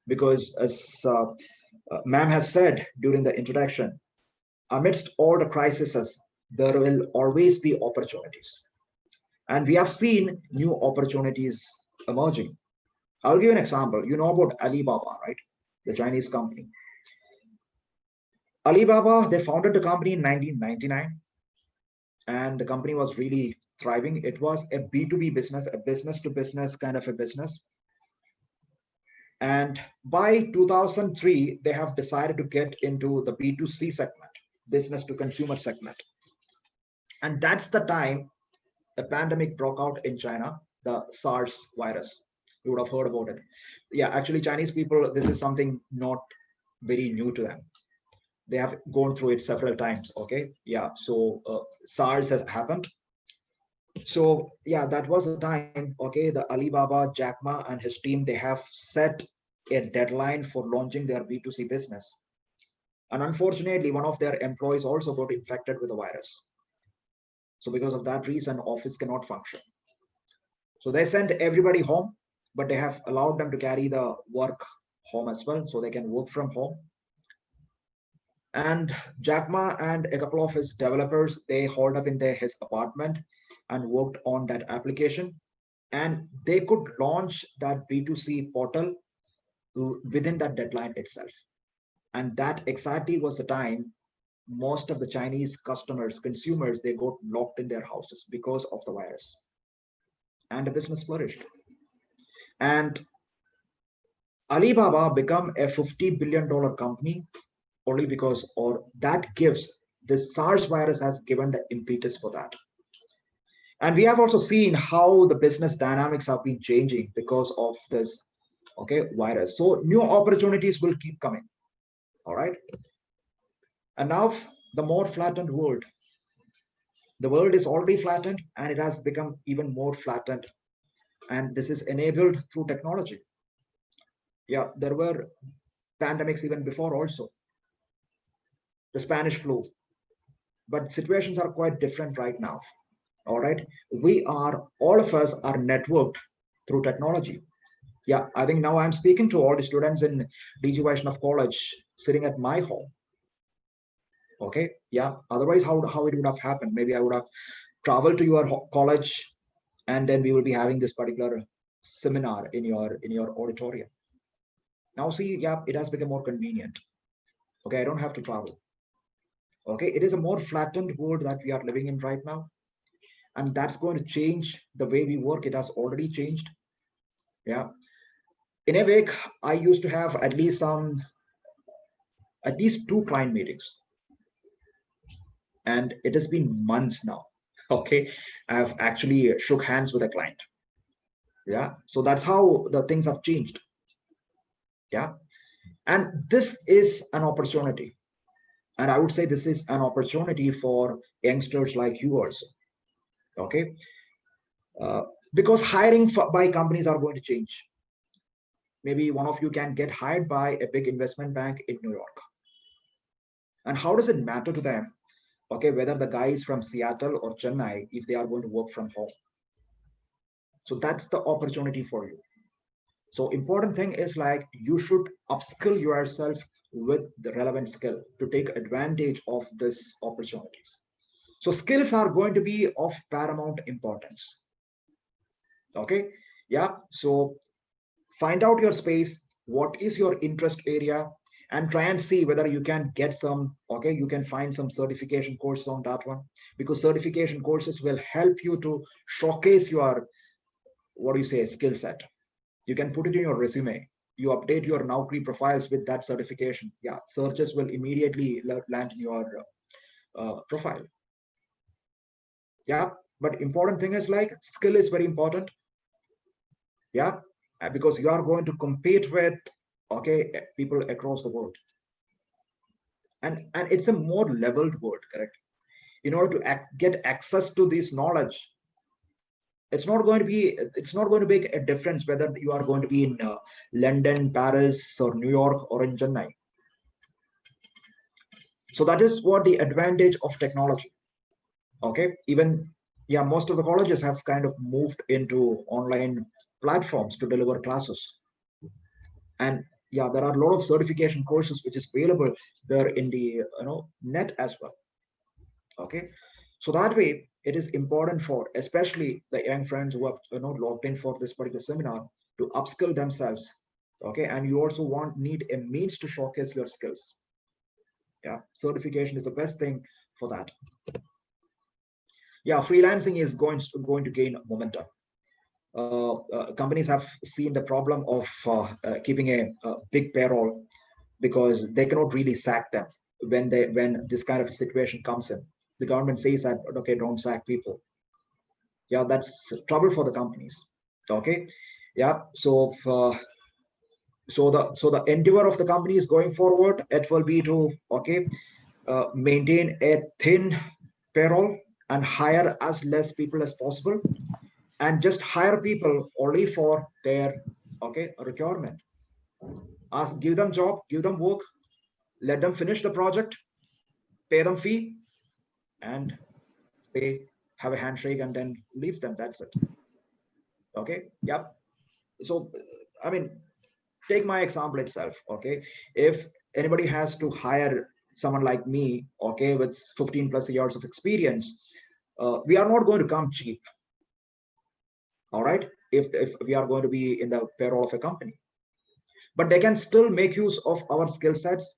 because as ma'am has said during the introduction, amidst all the crises, there will always be opportunities. And we have seen new opportunities emerging. I'll give you an example. You know about Alibaba, right? The Chinese company. Alibaba, they founded the company in 1999, and the company was really thriving. It was a B2B business, a business to business kind of a business. And by 2003, they have decided to get into the B2C segment, business to consumer segment. And that's the time a pandemic broke out in China, the SARS virus. You would have heard about it. Yeah, actually, Chinese people, this is something not very new to them. They have gone through it several times. Okay, yeah. So SARS has happened. So yeah, that was the time. Okay, the Alibaba, Jack Ma, and his team, they have set a deadline for launching their B2C business. And unfortunately, one of their employees also got infected with the virus. So because of that reason, office cannot function. So they sent everybody home, but they have allowed them to carry the work home as well, so they can work from home. And Jack Ma and a couple of his developers, they holed up in his apartment and worked on that application. And they could launch that B2C portal within that deadline itself. And that exactly was the time most of the Chinese customers, consumers, they got locked in their houses because of the virus. And the business flourished. And Alibaba become a $50 billion company only because, or that gives, this SARS virus has given the impetus for that. And we have also seen how the business dynamics have been changing because of this, okay, virus. So new opportunities will keep coming. All right. And now the more flattened world. The world is already flattened and it has become even more flattened. And this is enabled through technology. Yeah, there were pandemics even before also. The Spanish flu. But situations are quite different right now. All right. All of us are networked through technology. Yeah, I think now I'm speaking to all the students in D.G.Vaishnav College sitting at my home. Okay. Yeah. Otherwise, how it would have happened? Maybe I would have traveled to your college, and then we will be having this particular seminar in your auditorium. Now see, yeah, it has become more convenient. Okay, I don't have to travel. Okay, it is a more flattened world that we are living in right now, and that's going to change the way we work. It has already changed. Yeah, in a week I used to have at least two client meetings, and it has been months now. Okay, I've actually shook hands with a client. Yeah, so that's how the things have changed. Yeah, and this is an opportunity, and I would say this is an opportunity for youngsters like you also. Okay, because hiring by companies are going to change. Maybe one of you can get hired by a big investment bank in New York, and how does it matter to them, okay, whether the guy is from Seattle or Chennai, if they are going to work from home? So that's the opportunity for you. So important thing is like you should upskill yourself with the relevant skill to take advantage of this opportunities. So skills are going to be of paramount importance. Okay, yeah. So find out your space, what is your interest area, and try and see whether you can get some, okay, you can find some certification courses on that one, because certification courses will help you to showcase your, what do you say, skill set. You can put it in your resume. You update your Naukri profiles with that certification. Yeah, searches will immediately land in your profile. Yeah, but important thing is like skill is very important. Yeah, because you are going to compete with, okay, people across the world, and it's a more leveled world, correct? In order to get access to this knowledge, it's not going to make a difference whether you are going to be in London, Paris, or New York, or in Chennai. So that is what the advantage of technology. Okay, even, yeah, most of the colleges have kind of moved into online platforms to deliver classes. And yeah, there are a lot of certification courses which is available there in the net as well. Okay, so that way it is important for especially the young friends who have logged in for this particular seminar to upskill themselves. Okay, and you also need a means to showcase your skills. Yeah, certification is the best thing for that. Yeah, freelancing is going to gain momentum. Companies have seen the problem of keeping a big payroll because they cannot really sack them when this kind of a situation comes in. The government says that okay, don't sack people. Yeah, that's trouble for the companies. Okay, yeah. So the endeavor of the company is going forward. It will be to okay maintain a thin payroll and hire as less people as possible, and just hire people only for their okay requirement. Ask, give them job, give them work, let them finish the project, pay them fee, and they have a handshake and then leave them. That's it. Okay. Yep. So I mean, take my example itself. Okay, if anybody has to hire someone like me, okay, with 15 plus years of experience, we are not going to come cheap. All right, if we are going to be in the payroll of a company, but they can still make use of our skill sets,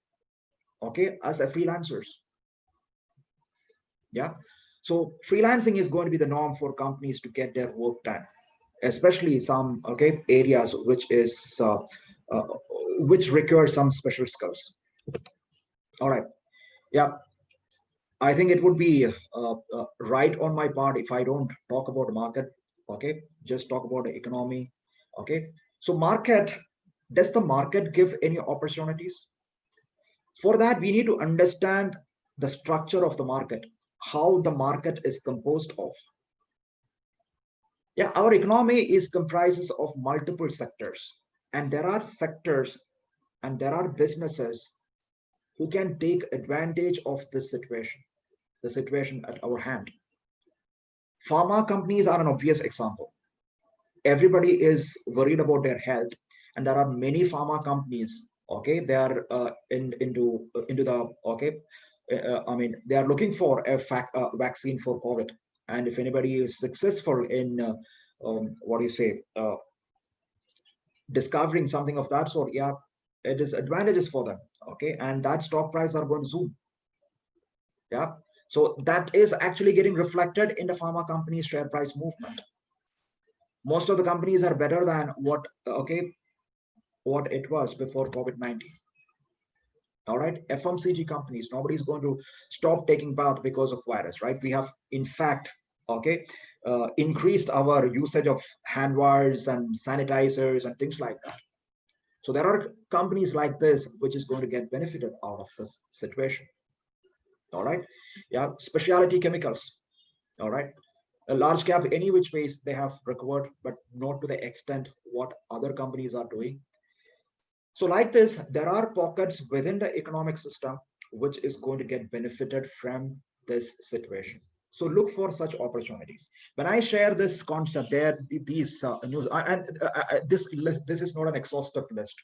okay, as a freelancers. Yeah, so freelancing is going to be the norm for companies to get their work done, especially some okay areas uh, which require some special skills. All right. Yeah, I think it would be right on my part if I don't talk about the market. Okay, just talk about the economy. Okay, so market, does the market give any opportunities? For that, we need to understand the structure of the market, how the market is composed of. Yeah, our economy is comprises of multiple sectors, and there are sectors and there are businesses who can take advantage of this situation, the situation at our hand. Pharma companies are an obvious example. Everybody is worried about their health, and there are many pharma companies. Okay, they are into the okay. I mean, they are looking for a vaccine for COVID, and if anybody is successful in what do you say, discovering something of that sort, yeah, it is advantages for them. Okay, and that stock price are going to zoom. Yeah, so that is actually getting reflected in the pharma company's share price movement. Most of the companies are better than what it was before COVID-19. All right, FMCG companies, nobody's going to stop taking bath because of virus, right? We have in fact okay increased our usage of hand washers and sanitizers and things like that. So there are companies like this which is going to get benefited out of this situation. All right, yeah, specialty chemicals. All right, a large cap any which ways they have recovered, but not to the extent what other companies are doing. So like this, there are pockets within the economic system which is going to get benefited from this situation. So look for such opportunities. When I share this concept, there these news and this list, this is not an exhaustive list.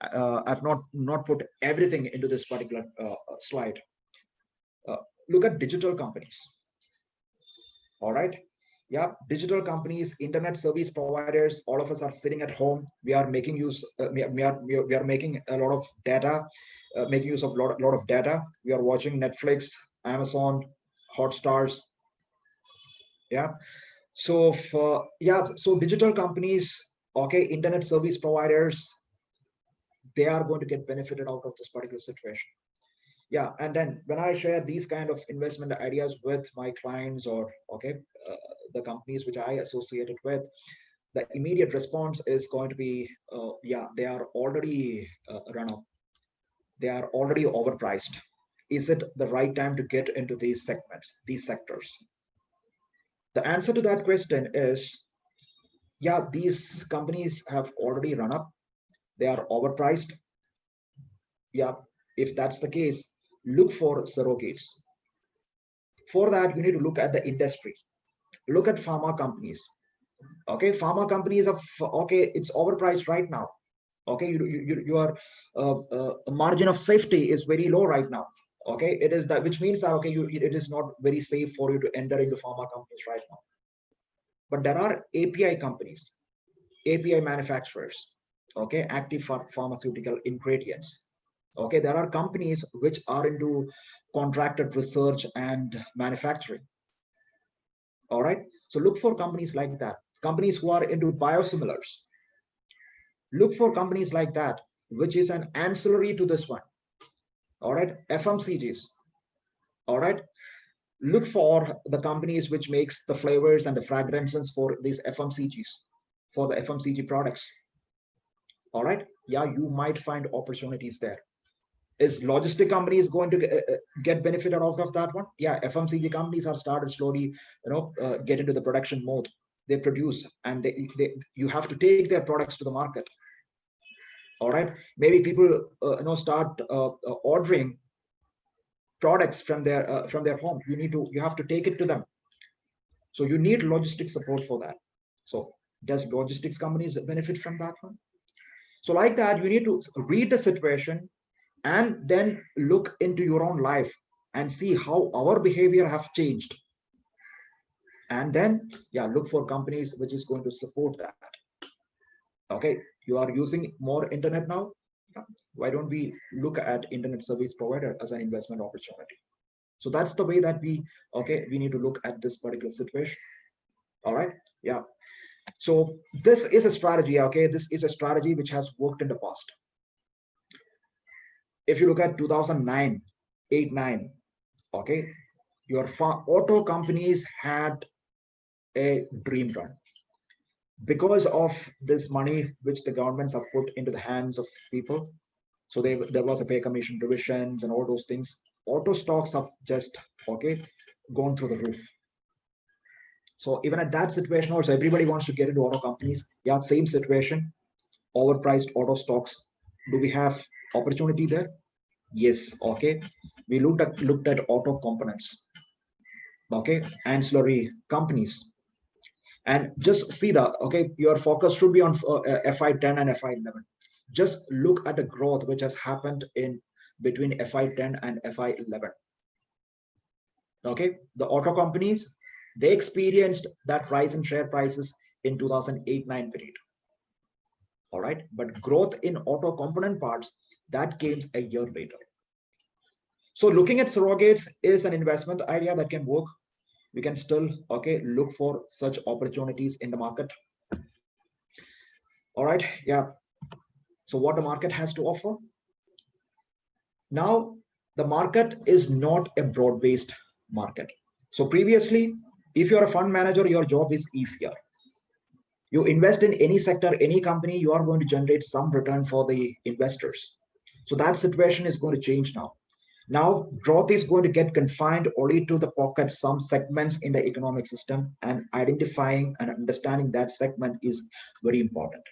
I've not put everything into this particular slide. Uh, Look at digital companies. All right, yeah, digital companies, internet service providers, all of us are sitting at home. We are making use we are making a lot of data, making use of lot of data. We are watching Netflix, Amazon, Hotstars. Yeah, so for yeah, so digital companies, okay, internet service providers, they are going to get benefited out of this particular situation. Yeah, and then when I share these kind of investment ideas with my clients or okay uh, the companies which I associated with, the immediate response is going to be yeah, they are already run up, they are already overpriced. Is it the right time to get into these segments, these sectors? The answer to that question is yeah, these companies have already run up, they are overpriced. Yeah, if that's the case, look for surrogates. For that, you need to look at the industry, look at pharma companies. Okay, pharma companies are okay, it's overpriced right now. Okay, your margin of safety is very low right now. Okay, it is that, which means that okay, it is not very safe for you to enter into pharma companies right now. But there are API companies, API manufacturers, okay, active pharmaceutical ingredients. Okay, there are companies which are into contracted research and manufacturing. All right, so look for companies like that, companies who are into biosimilars. Look for companies like that, which is an ancillary to this one. All right, FMCGs. All right, look for the companies which makes the flavors and the fragrances for these FMCGs, for the FMCG products. All right, yeah, you might find opportunities there. Is logistic companies going to get benefited out of that one? Yeah, FMCG companies are started slowly, get into the production mode. They produce, and you have to take their products to the market. All right, maybe people start ordering products from their home. You have to take it to them, so you need logistic support for that. So does logistics companies benefit from that one? So like that, you need to read the situation and then look into your own life and see how our behavior have changed, and then yeah, look for companies which is going to support that. Okay, you are using more internet now. Why don't we look at internet service provider as an investment opportunity? So that's the way that we need to look at this particular situation. All right, yeah. So this is a strategy. Okay, this is a strategy which has worked in the past. If you look at 2009, 8, 9, okay, your auto companies had a dream run because of this money which the governments have put into the hands of people. So there was a pay commission revisions and all those things. Auto stocks have just gone through the roof. So even at that situation also, everybody wants to get into auto companies. Yeah, same situation, overpriced auto stocks. Do we have opportunity there? Yes. Okay, we looked at auto components, okay, ancillary companies, and just see the your focus should be on FI10 and FI11. Just look at the growth which has happened in between FI10 and FI11. Okay, the auto companies, they experienced that rise in share prices in 2008-9 period. All right, but growth in auto component parts, that came a year later. So looking at surrogates is an investment idea that can work. We can still look for such opportunities in the market. All right, yeah. So what the market has to offer now, the market is not a broad-based market. So previously, if you're a fund manager, your job is easier. You invest in any sector, any company, you are going to generate some return for the investors. So that situation is going to change now. Now, growth is going to get confined only to the pockets, some segments in the economic system, and identifying and understanding that segment is very important.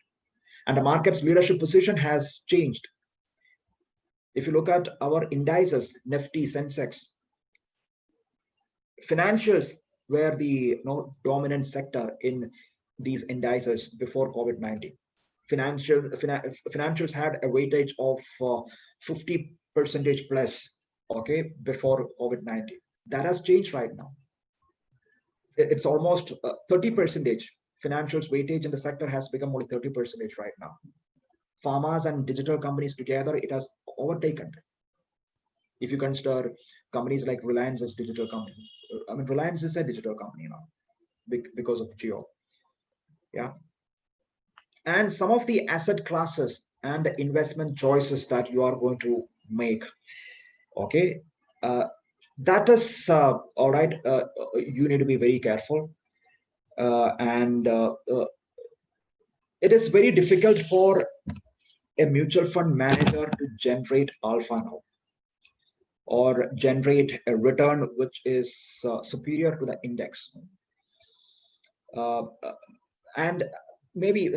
And the market's leadership position has changed. If you look at our indices, Nifty, Sensex, financials were the dominant sector in these indices before COVID-19. Financials had a weightage of 50% plus, before COVID-19. That has changed right now. It's almost 30%. Financials weightage in the sector has become only 30% right now. Pharmas and digital companies together, it has overtaken. If you consider companies like Reliance as digital company, I mean, Reliance is a digital company now because of Jio. Yeah. And some of the asset classes and the investment choices that you are going to make, that is all right. You need to be very careful, and it is very difficult for a mutual fund manager to generate alpha now, or generate a return which is superior to the index. And maybe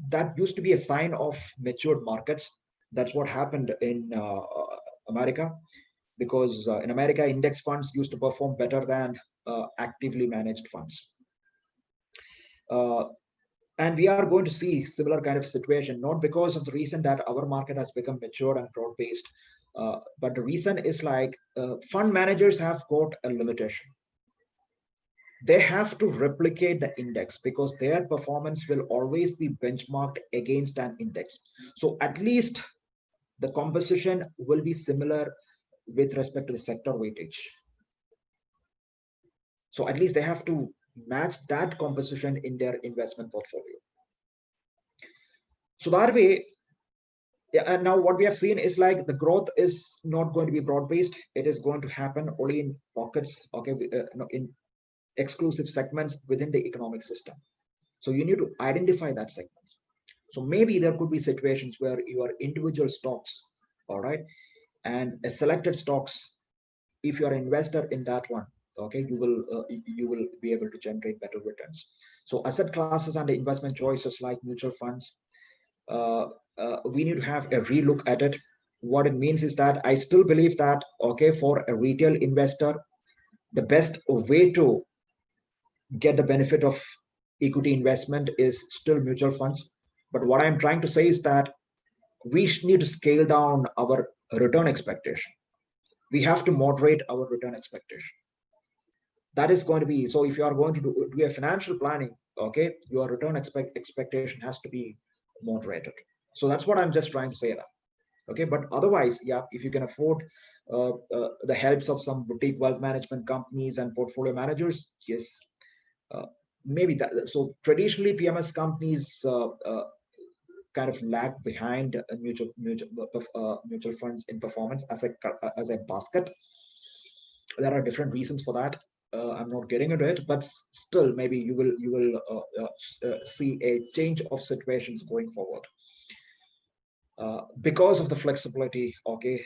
that used to be a sign of matured markets. That's what happened in America, because in America, index funds used to perform better than actively managed funds. And we are going to see similar kind of situation, not because of the reason that our market has become mature and broad-based, but the reason is like fund managers have got a limitation. They have to replicate the index because their performance will always be benchmarked against an index. So at least the composition will be similar with respect to the sector weightage. So at least they have to match that composition in their investment portfolio. So that way, and now what we have seen is like the growth is not going to be broad-based. It is going to happen only in pockets, okay, in exclusive segments within the economic system. So you need to identify that segment. So maybe there could be situations where your individual stocks, all right, and a selected stocks, if you are an investor in that one, okay, you will be able to generate better returns. So asset classes and the investment choices like mutual funds, we need to have a relook at it. What it means is that I still believe that, okay, for a retail investor, the best way to get the benefit of equity investment is still mutual funds. But what I'm trying to say is that we need to scale down our return expectation. We have to moderate our return expectation. That is going to be, so if you are going to do a financial planning, okay, your return expectation has to be moderated. So that's what I'm just trying to say that. Okay, but otherwise, yeah, if you can afford the helps of some boutique wealth management companies and portfolio managers, yes, maybe that. So traditionally, PMS companies kind of lag behind mutual funds in performance as a basket. There are different reasons for that. I'm not getting into it, but still, maybe you will see a change of situations going forward because of the flexibility. Okay,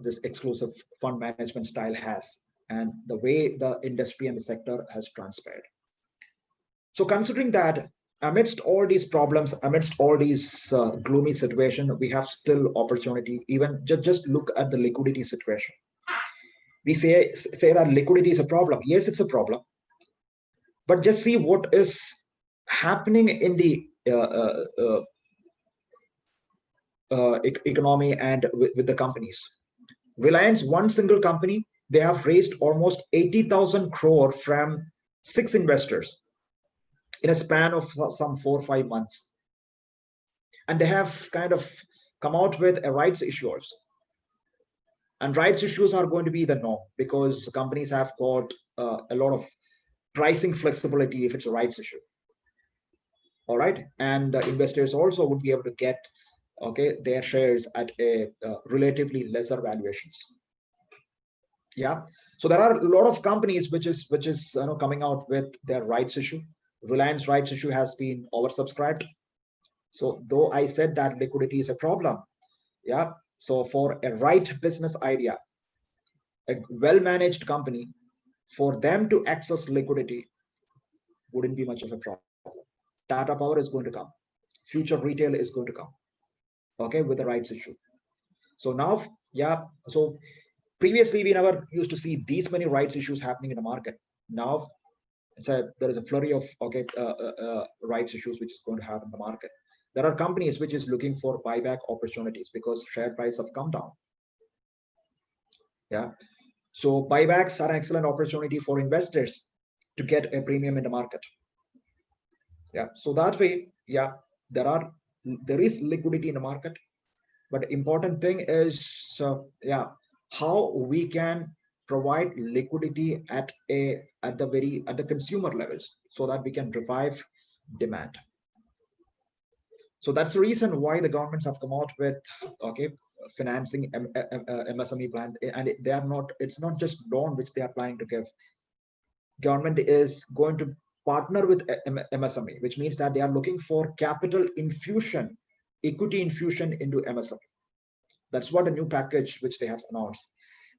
this exclusive fund management style has, and the way the industry and the sector has transpired. So considering that, amidst all these problems, amidst all these gloomy situation, we have still opportunity. Even just look at the liquidity situation. We say that liquidity is a problem. Yes, it's a problem. But just see what is happening in the economy and with the companies. Reliance, one single company, they have raised almost 80,000 crore from 6 investors in a span of some 4 or 5 months. And they have kind of come out with a rights issue also. And rights issues are going to be the norm because companies have got a lot of pricing flexibility if it's a rights issue. All right. And investors also would be able to get, okay, their shares at a relatively lesser valuations. Yeah. So there are a lot of companies which is coming out with their rights issue. Reliance rights issue has been oversubscribed. So though I said that liquidity is a problem, yeah. So for a right business idea, a well-managed company, for them to access liquidity wouldn't be much of a problem. Tata Power is going to come. Future Retail is going to come. Okay, with the rights issue. So now, yeah. So previously we never used to see these many rights issues happening in the market. Now there is a flurry of rights issues which is going to happen in the market. There are companies which is looking for buyback opportunities because share price have come down. Yeah. So buybacks are an excellent opportunity for investors to get a premium in the market. Yeah. So that way, yeah, there is liquidity in the market, but the important thing is, yeah, how we can provide liquidity at the consumer levels so that we can revive demand. So that's the reason why the governments have come out with, okay, financing MSME plan, and it's not just loan which they are planning to give. Government is going to partner with MSME, which means that they are looking for capital infusion, equity infusion into MSME. That's what the new package which they have announced.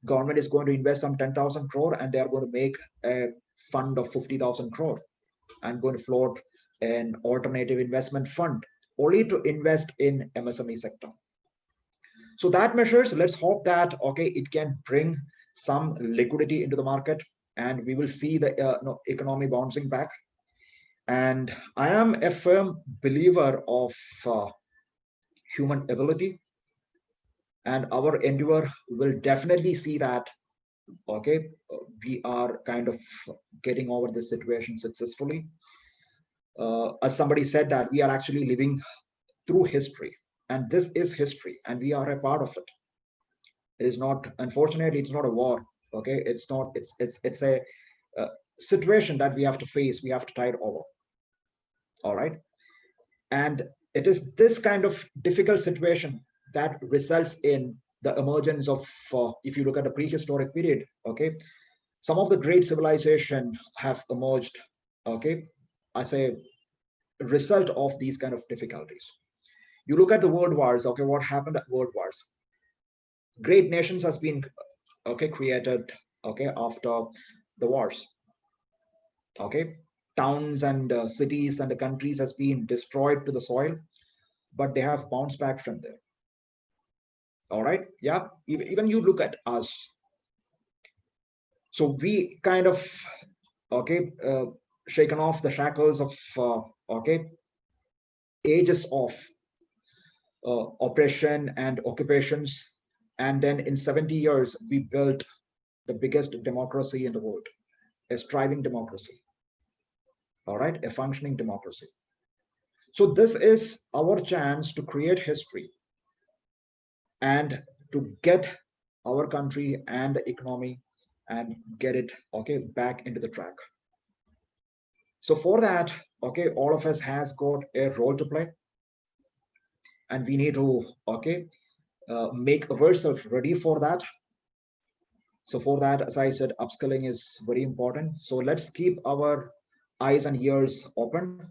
Government is going to invest some 10,000 crore and they are going to make a fund of 50,000 crore and going to float an alternative investment fund only to invest in MSME sector. So that measures, let's hope that, okay, it can bring some liquidity into the market and we will see the economy bouncing back. And I am a firm believer of human ability, and our endeavor will definitely see that, okay, we are kind of getting over this situation successfully. As somebody said that we are actually living through history, and this is history, and we are a part of it. It is not, unfortunately, it's not a war. Okay, it's not. It's a situation that we have to face. We have to tide over. All right, and it is this kind of difficult situation that results in the emergence of, if you look at the prehistoric period, okay, some of the great civilization have emerged, okay, as a result of these kind of difficulties. You look at the world wars, okay, what happened at world wars? Great nations has been, okay, created, okay, after the wars, okay. Towns and cities and the countries has been destroyed to the soil, but they have bounced back from there. All right, yeah. Even you look at us, so we kind of, okay, shaken off the shackles of, okay, ages of oppression and occupations, and then in 70 years we built the biggest democracy in the world, a thriving democracy, all right, a functioning democracy. So this is our chance to create history and to get our country and the economy and get it, okay, back into the track. So for that, okay, all of us has got a role to play, and we need to, okay, make ourselves ready for that. So for that, as I said, upskilling is very important. So let's keep our eyes and ears open.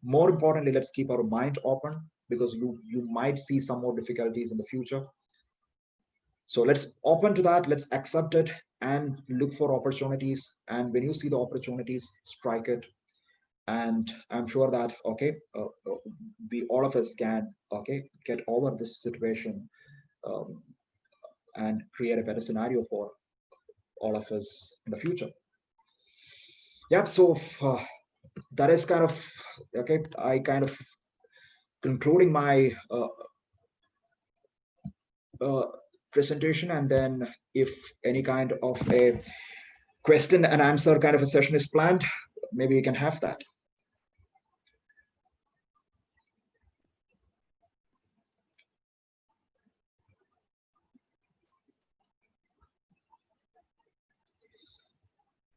More importantly, let's keep our mind open, because you might see some more difficulties in the future. So let's open to that, let's accept it and look for opportunities. And when you see the opportunities, strike it. And I'm sure that, okay, we all of us can, okay, get over this situation, um, and create a better scenario for all of us in the future. Yeah, so that is kind of, okay, I kind of concluding my uh, presentation, and then if any kind of a question and answer kind of a session is planned, maybe we can have that.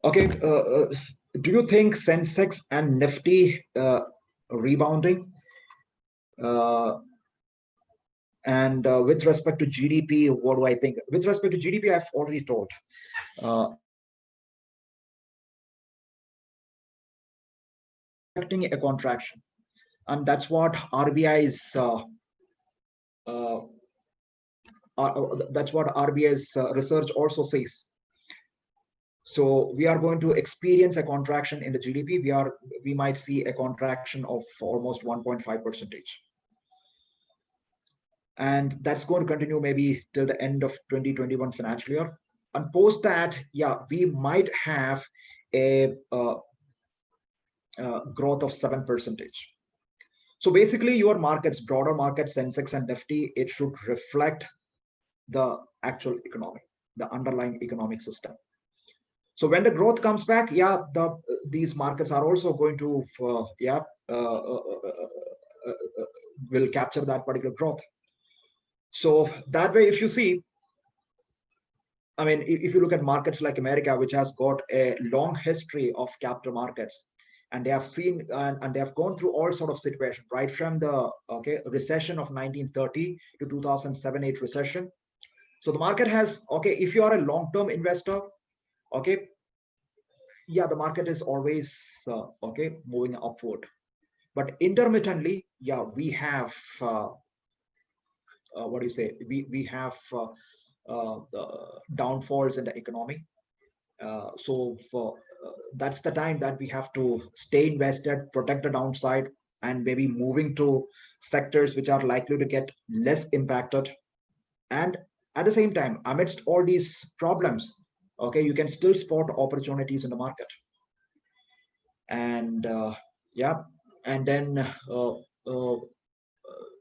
Okay, do you think Sensex and Nifty rebounding? And with respect to GDP, what do I think? With respect to GDP, I've already told. Expecting a contraction, and that's what RBI's that's what RBI's research also says. So we are going to experience a contraction in the GDP. We might see a contraction of almost 1.5%, and that's going to continue maybe till the end of 2021 financial year. And post that, yeah, we might have a growth of 7%. So basically, your markets, broader markets, Sensex and Nifty, it should reflect the actual economy, the underlying economic system. So when the growth comes back, yeah, these markets are also going to, will capture that particular growth. So that way, if you see, I mean, if you look at markets like America, which has got a long history of capital markets, and they have seen and they have gone through all sort of situations, right from the, okay, recession of 1930 to 2007-8 recession. So the market has, okay, if you are a long-term investor, okay, yeah, the market is always okay, moving upward. But intermittently, yeah, we have what do you say? We have downfalls in the economy. So that's the time that we have to stay invested, protect the downside, and maybe moving to sectors which are likely to get less impacted. And at the same time, amidst all these problems, okay, you can still spot opportunities in the market. And yeah, and then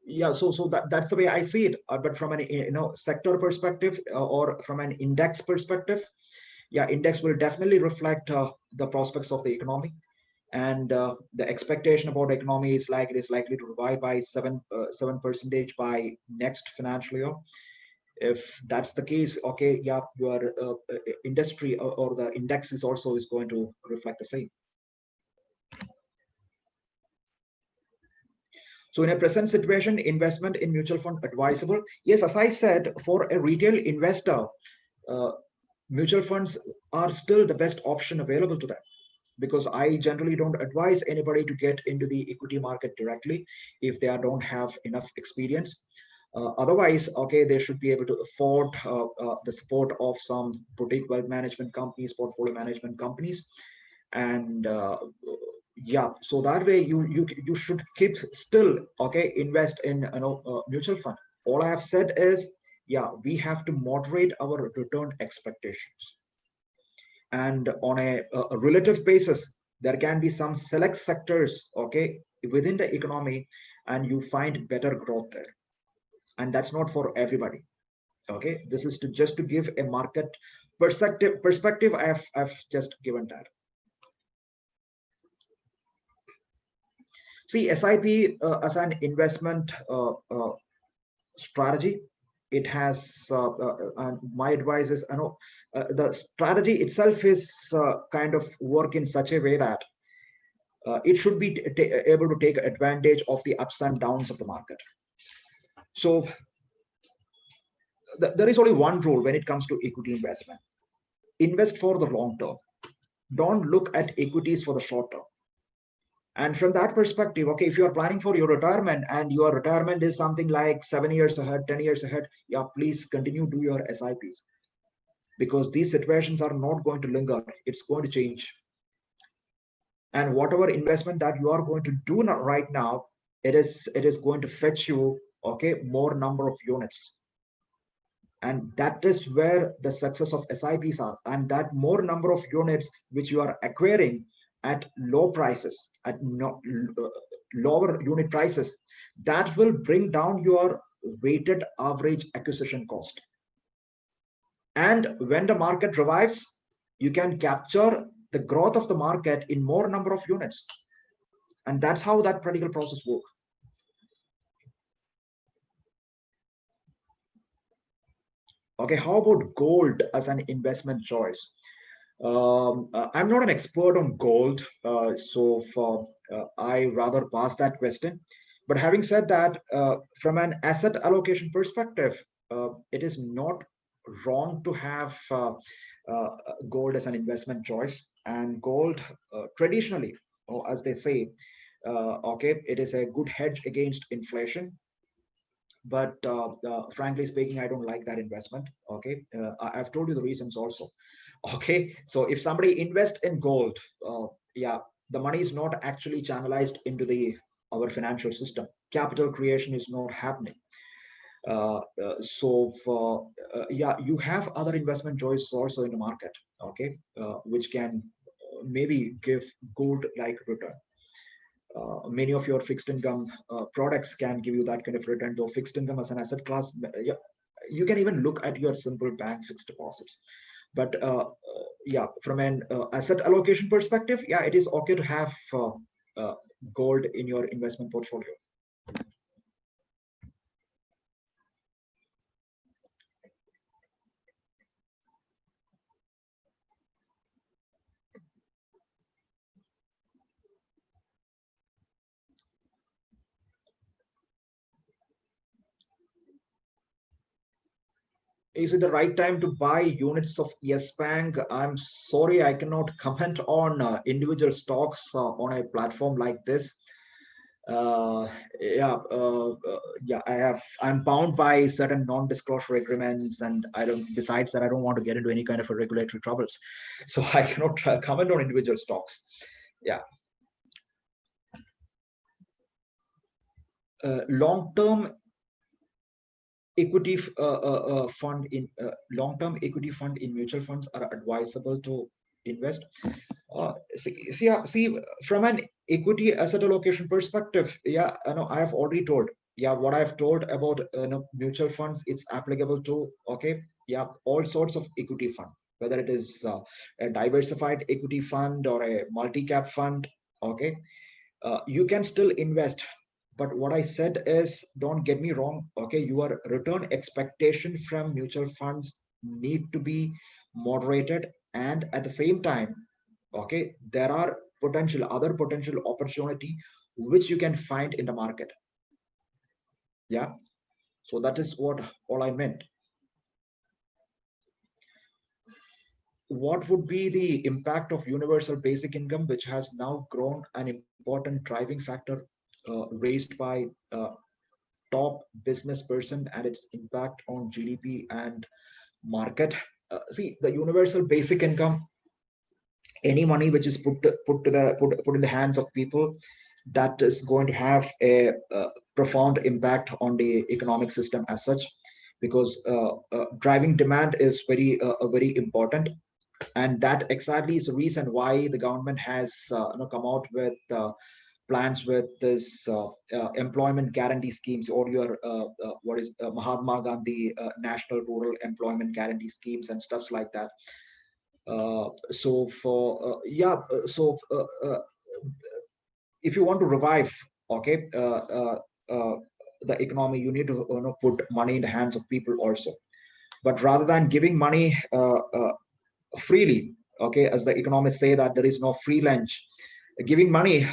yeah, so that's the way I see it. But from an, you know, sector perspective, or from an index perspective, yeah, index will definitely reflect the prospects of the economy. and the expectation about economy is like it is likely to revive by 7% by next financial year. If that's the case, okay, yeah, your industry or the index is also is going to reflect the same. So in a present situation, investment in mutual fund advisable? Yes, as I said, for a retail investor, uh, mutual funds are still the best option available to them, because I generally don't advise anybody to get into the equity market directly if they don't have enough experience. Otherwise, okay, they should be able to afford the support of some boutique wealth management companies, portfolio management companies, and yeah, so that way you should keep still, okay, invest in mutual fund. All I have said is, yeah, we have to moderate our return expectations, and on a relative basis there can be some select sectors, okay, within the economy, and you find better growth there, and that's not for everybody. Okay, this is to just to give a market perspective. I've just given that. See, SIP as an investment strategy, it has and my advice is, the strategy itself is kind of work in such a way that it should be able to take advantage of the ups and downs of the market. So there is only one rule when it comes to equity investment: invest for the long term. Don't look at equities for the short term. And from that perspective, okay, if you are planning for your retirement and your retirement is something like 7 years ahead, 10 years ahead, yeah, please continue do your SIPs, because these situations are not going to linger. It's going to change. And whatever investment that you are going to do right now, it is going to fetch you, okay, more number of units. And that is where the success of SIPs are. And that more number of units which you are acquiring at low prices, at lower unit prices, that will bring down your weighted average acquisition cost. And when the market revives, you can capture the growth of the market in more number of units. And that's how that particular process works. Okay, how about gold as an investment choice? I'm not an expert on gold, I rather pass that question. But having said that, from an asset allocation perspective, it is not wrong to have gold as an investment choice. And gold, traditionally, or as they say, okay, it is a good hedge against inflation. But frankly speaking, I don't like that investment. Okay, I've told you the reasons also. Okay, so if somebody invests in gold, yeah, the money is not actually channelized into the our financial system. Capital creation is not happening. Yeah, you have other investment choices also in the market, okay, which can maybe give gold like return. Many of your fixed income products can give you that kind of return. Though fixed income as an asset class, yeah, you can even look at your simple bank fixed deposits. But yeah, from an asset allocation perspective, yeah, it is okay to have gold in your investment portfolio. Is it the right time to buy units of Yes Bank? I'm sorry, I cannot comment on individual stocks on a platform like this. Uh, yeah, yeah, I'm bound by certain non-disclosure agreements, and I don't. Besides that, I don't want to get into any kind of a regulatory troubles, so I cannot comment on individual stocks. Yeah. Long-term equity fund in long-term equity fund in mutual funds are advisable to invest. See, from an equity asset allocation perspective, yeah, I have already told. Yeah, what I've told about mutual funds, it's applicable to, okay, yeah, all sorts of equity fund, whether it is a diversified equity fund or a multi-cap fund. okay, you can still invest. But what I said is, don't get me wrong, okay, your return expectation from mutual funds need to be moderated, and at the same time, okay, there are other potential opportunity which you can find in the market. Yeah, so that is what all I meant. What would be the impact of universal basic income, which has now grown an important driving factor raised by top business person, and its impact on GDP and market? See, the universal basic income, any money which is put in the hands of people, that is going to have a profound impact on the economic system as such, because driving demand is very important. And that exactly is the reason why the government has come out with plans with this employment guarantee schemes, or your what is Mahatma Gandhi National Rural Employment Guarantee schemes and stuff like that. So for yeah, so if you want to revive, okay, the economy, you need to put money in the hands of people also. But rather than giving money freely, okay, as the economists say that there is no free lunch, giving money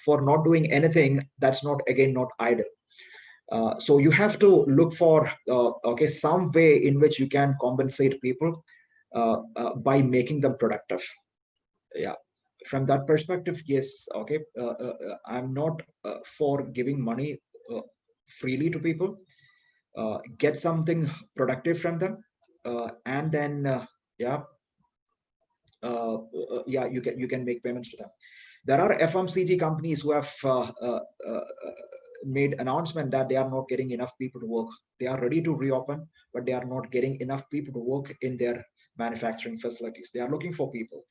for not doing anything, that's not, again, not idle. So you have to look for okay, some way in which you can compensate people by making them productive. Yeah, from that perspective, yes, okay, I'm not for giving money uh, freely to people. Get something productive from them, and then yeah, yeah, you can make payments to them. There are FMCG companies who have made announcement that they are not getting enough people to work. They are ready to reopen, but they are not getting enough people to work in their manufacturing facilities. They are looking for people.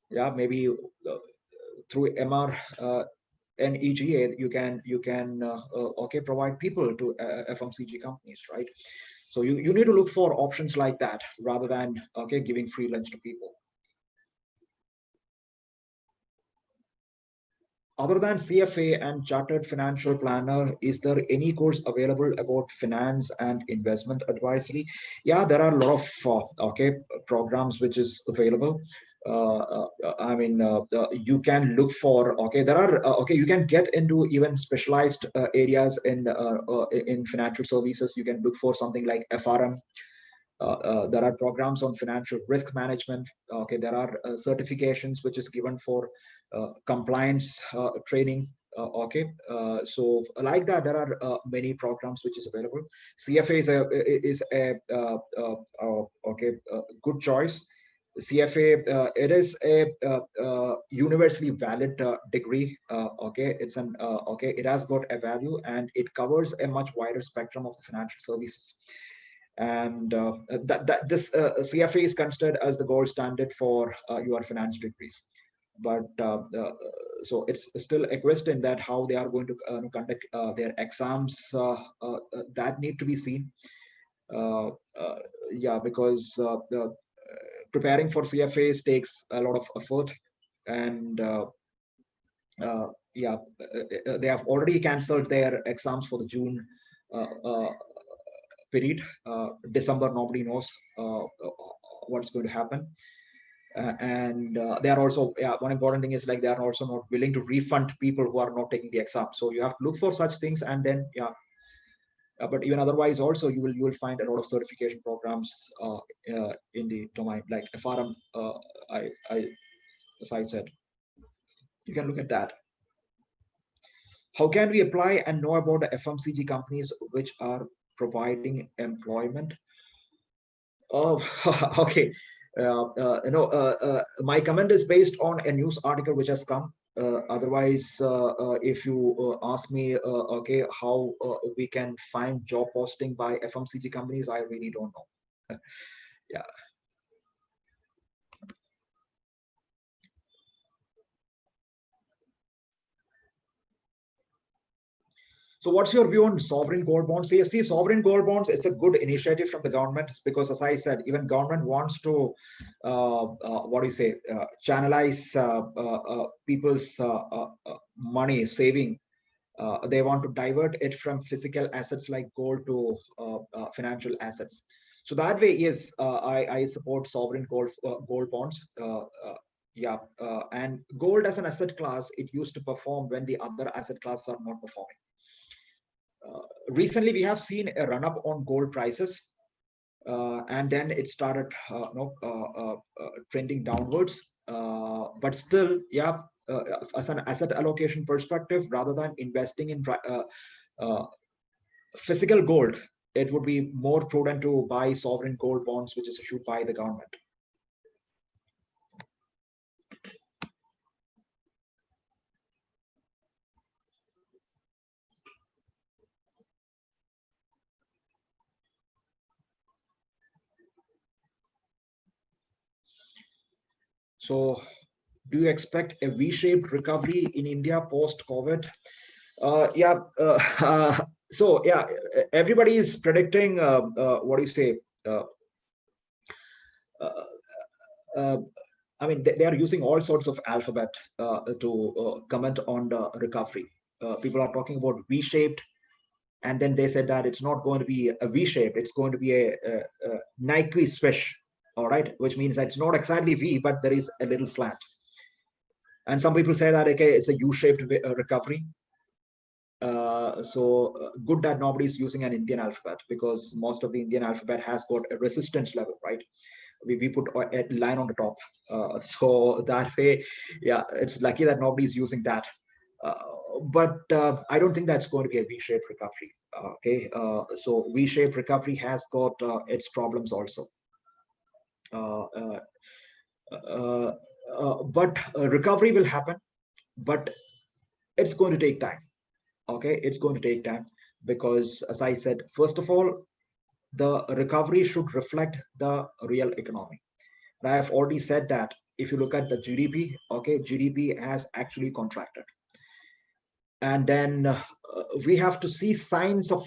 Yeah, maybe through MR and EGA, you can okay, provide people to FMCG companies, right? So you need to look for options like that rather than okay, giving free lunch to people. Other than CFA and Chartered Financial Planner, is there any course available about finance and investment advisory? Yeah, there are a lot of okay, programs which is available. I mean, you can look for, okay, there are okay, you can get into even specialized areas in financial services. You can look for something like FRM. There are programs on financial risk management. Okay, there are certifications which is given for compliance training. Okay, so like that, there are many programs which is available. CFA is a okay, good choice. CFA, it is a universally valid degree. Okay, it's an okay, it has got a value, and it covers a much wider spectrum of the financial services. And that this CFA is considered as the gold standard for your finance degrees. But so it's still a question that how they are going to conduct their exams, that need to be seen. uh, uh, yeah, because preparing for CFAs takes a lot of effort. And yeah, they have already cancelled their exams for the June period. December, nobody knows what's going to happen. And they are also, yeah, one important thing is like they are also not willing to refund people who are not taking the exam. So you have to look for such things, and then yeah. But even otherwise, also you will find a lot of certification programs in the domain, like FRM. I as I said, you can look at that. How can we apply and know about the FMCG companies which are providing employment? Oh, okay. My comment is based on a news article which has come. Otherwise, if you ask me, okay, how we can find job posting by FMCG companies, I really don't know. Yeah. So what's your view on sovereign gold bonds? So you see, sovereign gold bonds, it's a good initiative from the government because, as I said, even government wants to, what do you say, channelize people's money saving. They want to divert it from physical assets like gold to financial assets. So that way, yes, I support sovereign gold bonds. Yeah, and gold as an asset class, it used to perform when the other asset classes are not performing. Recently, we have seen a run up on gold prices, and then it started trending downwards. But still, yeah, as an asset allocation perspective, rather than investing in uh, physical gold, it would be more prudent to buy sovereign gold bonds, which is issued by the government. So, do you expect a V-shaped recovery in India post-COVID? Yeah. So yeah, everybody is predicting. What do you say? Uh, uh, uh, I mean, they are using all sorts of alphabet to comment on the recovery. People are talking about V-shaped, and then they said that it's not going to be a V-shaped; it's going to be a Nike swish. All right, which means that it's not exactly V, but there is a little slant. And some people say that okay, it's a U-shaped recovery. Good that nobody is using an Indian alphabet, because most of the Indian alphabet has got a resistance level, right? We put a line on the top, so that way, yeah, it's lucky that nobody is using that. But I don't think that's going to be a V-shaped recovery. Okay, so V-shaped recovery has got its problems also. Uh, uh, but recovery will happen, but it's going to take time. Okay, it's going to take time because, as I said, first of all, the recovery should reflect the real economy. And I have already said that if you look at the GDP, okay, GDP has actually contracted. And then we have to see signs of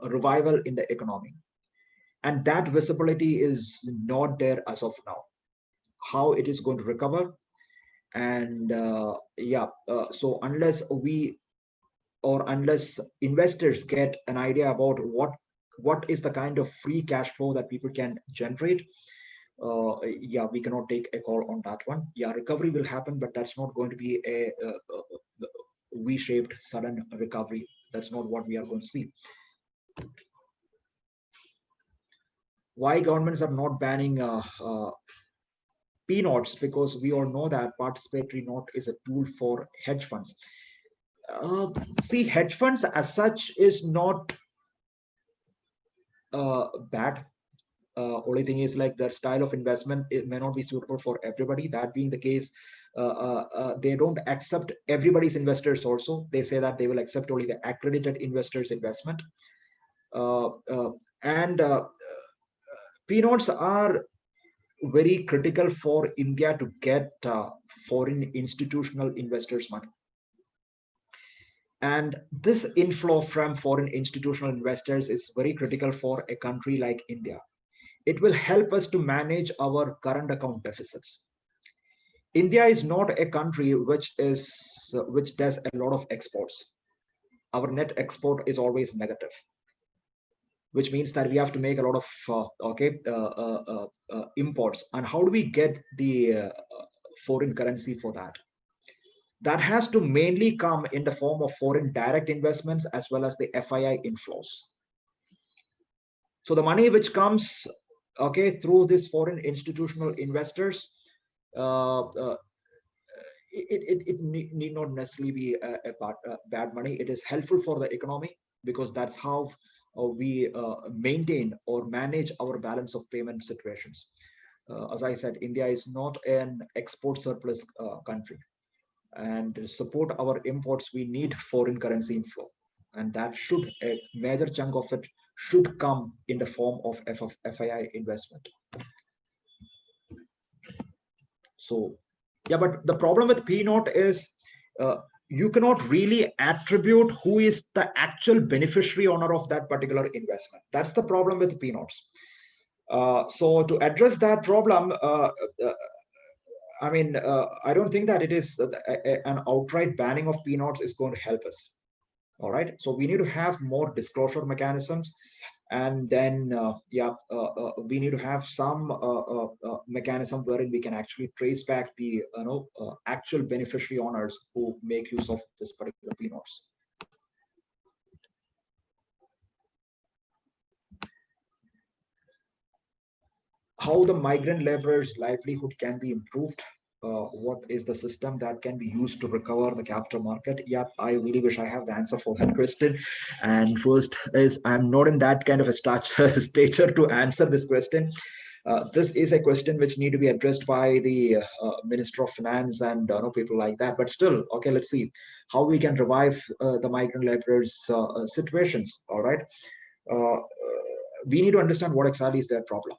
revival in the economy. And that visibility is not there as of now. How it is going to recover? And so unless investors get an idea about what is the kind of free cash flow that people can generate, we cannot take a call on that one. Yeah, recovery will happen, but that's not going to be a V-shaped sudden recovery. That's not what we are going to see. Why governments are not banning P notes? Because we all know that participatory note is a tool for hedge funds. See, hedge funds as such is not bad. Only thing is, like, their style of investment, it may not be suitable for everybody. That being the case, they don't accept everybody's investors also. They say that they will accept only the accredited investors investment. And P notes are very critical for India to get foreign institutional investors money. And this inflow from foreign institutional investors is very critical for a country like India. It will help us to manage our current account deficits. India is not a country which does a lot of exports. Our net export is always negative, which means that we have to make a lot of imports. And how do we get the foreign currency for that? That has to mainly come in the form of foreign direct investments as well as the FII inflows. So the money which comes, okay, through this foreign institutional investors, it need not necessarily be a bad money. It is helpful for the economy because that's how we maintain or manage our balance of payment situations. As I said, India is not an export surplus country. And to support our imports, we need foreign currency inflow. And that should, a major chunk of it should come in the form of FII investment. So, yeah, but the problem with P note is you cannot really attribute who is the actual beneficiary owner of that particular investment. That's the problem with peanuts. So to address that problem, I don't think that it is an outright banning of peanuts is going to help us. All right, so we need to have more disclosure mechanisms, and then we need to have some mechanism wherein we can actually trace back the actual beneficiary owners who make use of this particular peanuts. How the migrant laborers' livelihood can be improved. What is the system that can be used to recover the capital market? Yeah, I really wish I have the answer for that question. And first is, I'm not in that kind of a stature to answer this question. This is a question which need to be addressed by the Minister of Finance and people like that. But still, okay, let's see how we can revive the migrant laborers' situations. All right, we need to understand what exactly is their problem.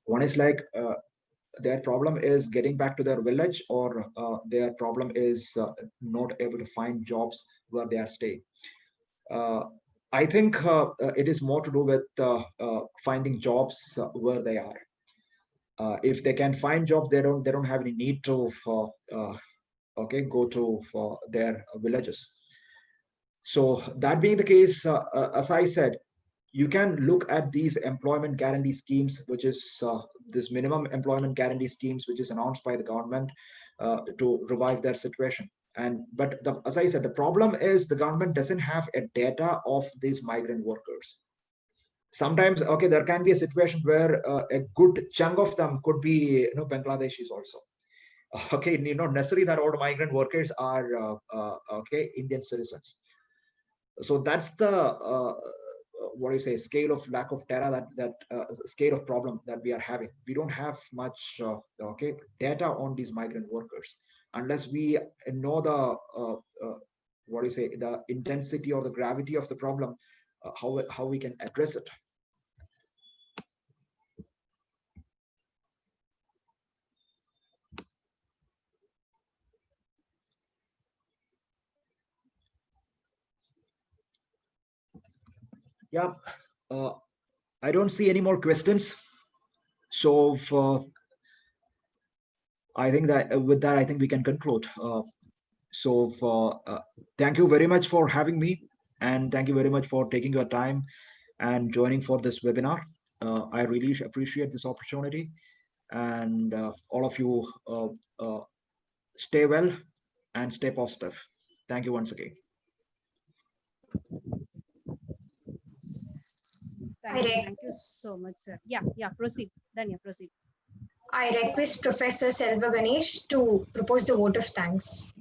One is like their problem is getting back to their village, or their problem is not able to find jobs where they are staying. I think it is more to do with finding jobs where they are. If they can find job, they don't have any need to go to their villages. So that being the case, as I said, you can look at these employment guarantee schemes, which is this minimum employment guarantee schemes, which is announced by the government to revive their situation. But as I said, the problem is the government doesn't have a data of these migrant workers. Sometimes, okay, there can be a situation where a good chunk of them could be Bangladeshis also. Okay, not necessarily that all the migrant workers are Indian citizens. So that's the what do you say, scale of lack of data, that scale of problem that we are having. We don't have much data on these migrant workers unless we know the what do you say, the intensity or the gravity of the problem, how we can address it. Yeah, I don't see any more questions. So I think that with that, I think we can conclude. Thank you very much for having me, and thank you very much for taking your time and joining for this webinar. I really appreciate this opportunity, and all of you stay well and stay positive. Thank you once again. Thank you so much, sir. Yeah, proceed. Danya, proceed. I request Professor Selva Ganesh to propose the vote of thanks.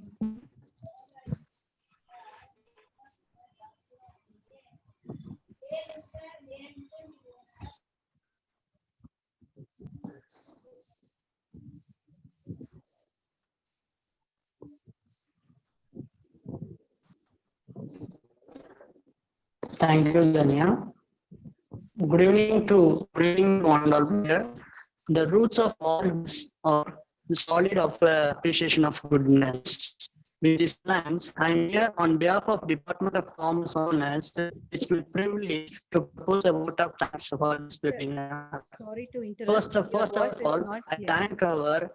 Thank you, Danya. Good evening to one and all here. The roots of all this are the solid of appreciation of goodness. With these plans, I am here on behalf of Department of Commerce owners. It's my privilege to propose a vote of thanks for this webinar. Sorry to interrupt. First of all, I thank our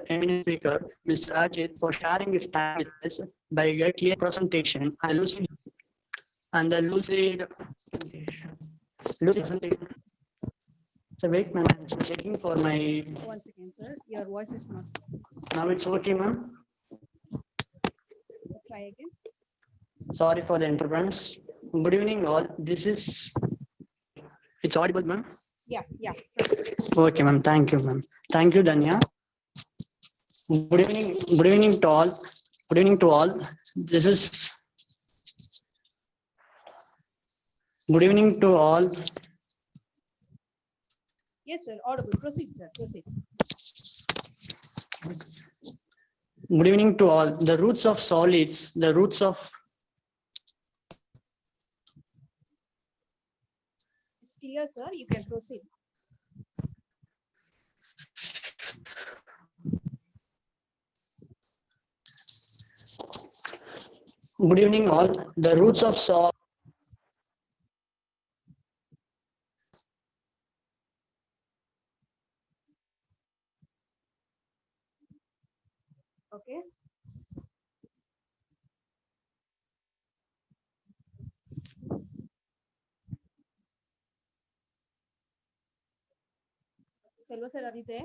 eminent speaker, Mr. Ajit, for sharing his time with us by a clear presentation and the lucid presentation. So wait, ma'am, I'm checking for my. One second, sir. Your voice is not. Now it's okay, ma'am. Try again. Sorry for the interference. Good evening, all. It's audible, ma'am. Yeah. Okay, ma'am. Thank you, ma'am. Thank you, Danya. Good evening. Good evening to all. Good evening to all. Good evening to all. Yes, sir. Audible. Proceed, sir. Proceed. Good evening to all. The roots of solids, the roots of. It's clear, sir. You can proceed. Good evening, all. The roots of soil. Okay. Selva sir, are you there?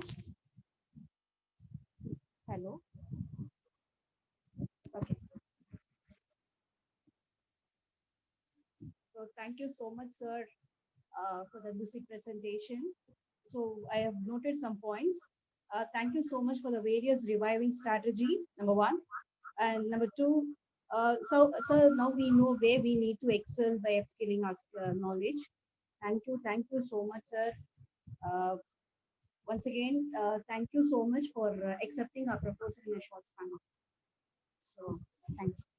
Hello. Okay. So thank you so much, sir, for the lucid presentation. So I have noted some points. Thank you so much for the various reviving strategy, number one. And number two, so now we know where we need to excel by upskilling our knowledge. Thank you so much, sir. Once again, thank you so much for accepting our proposal in a short span. So, thank you.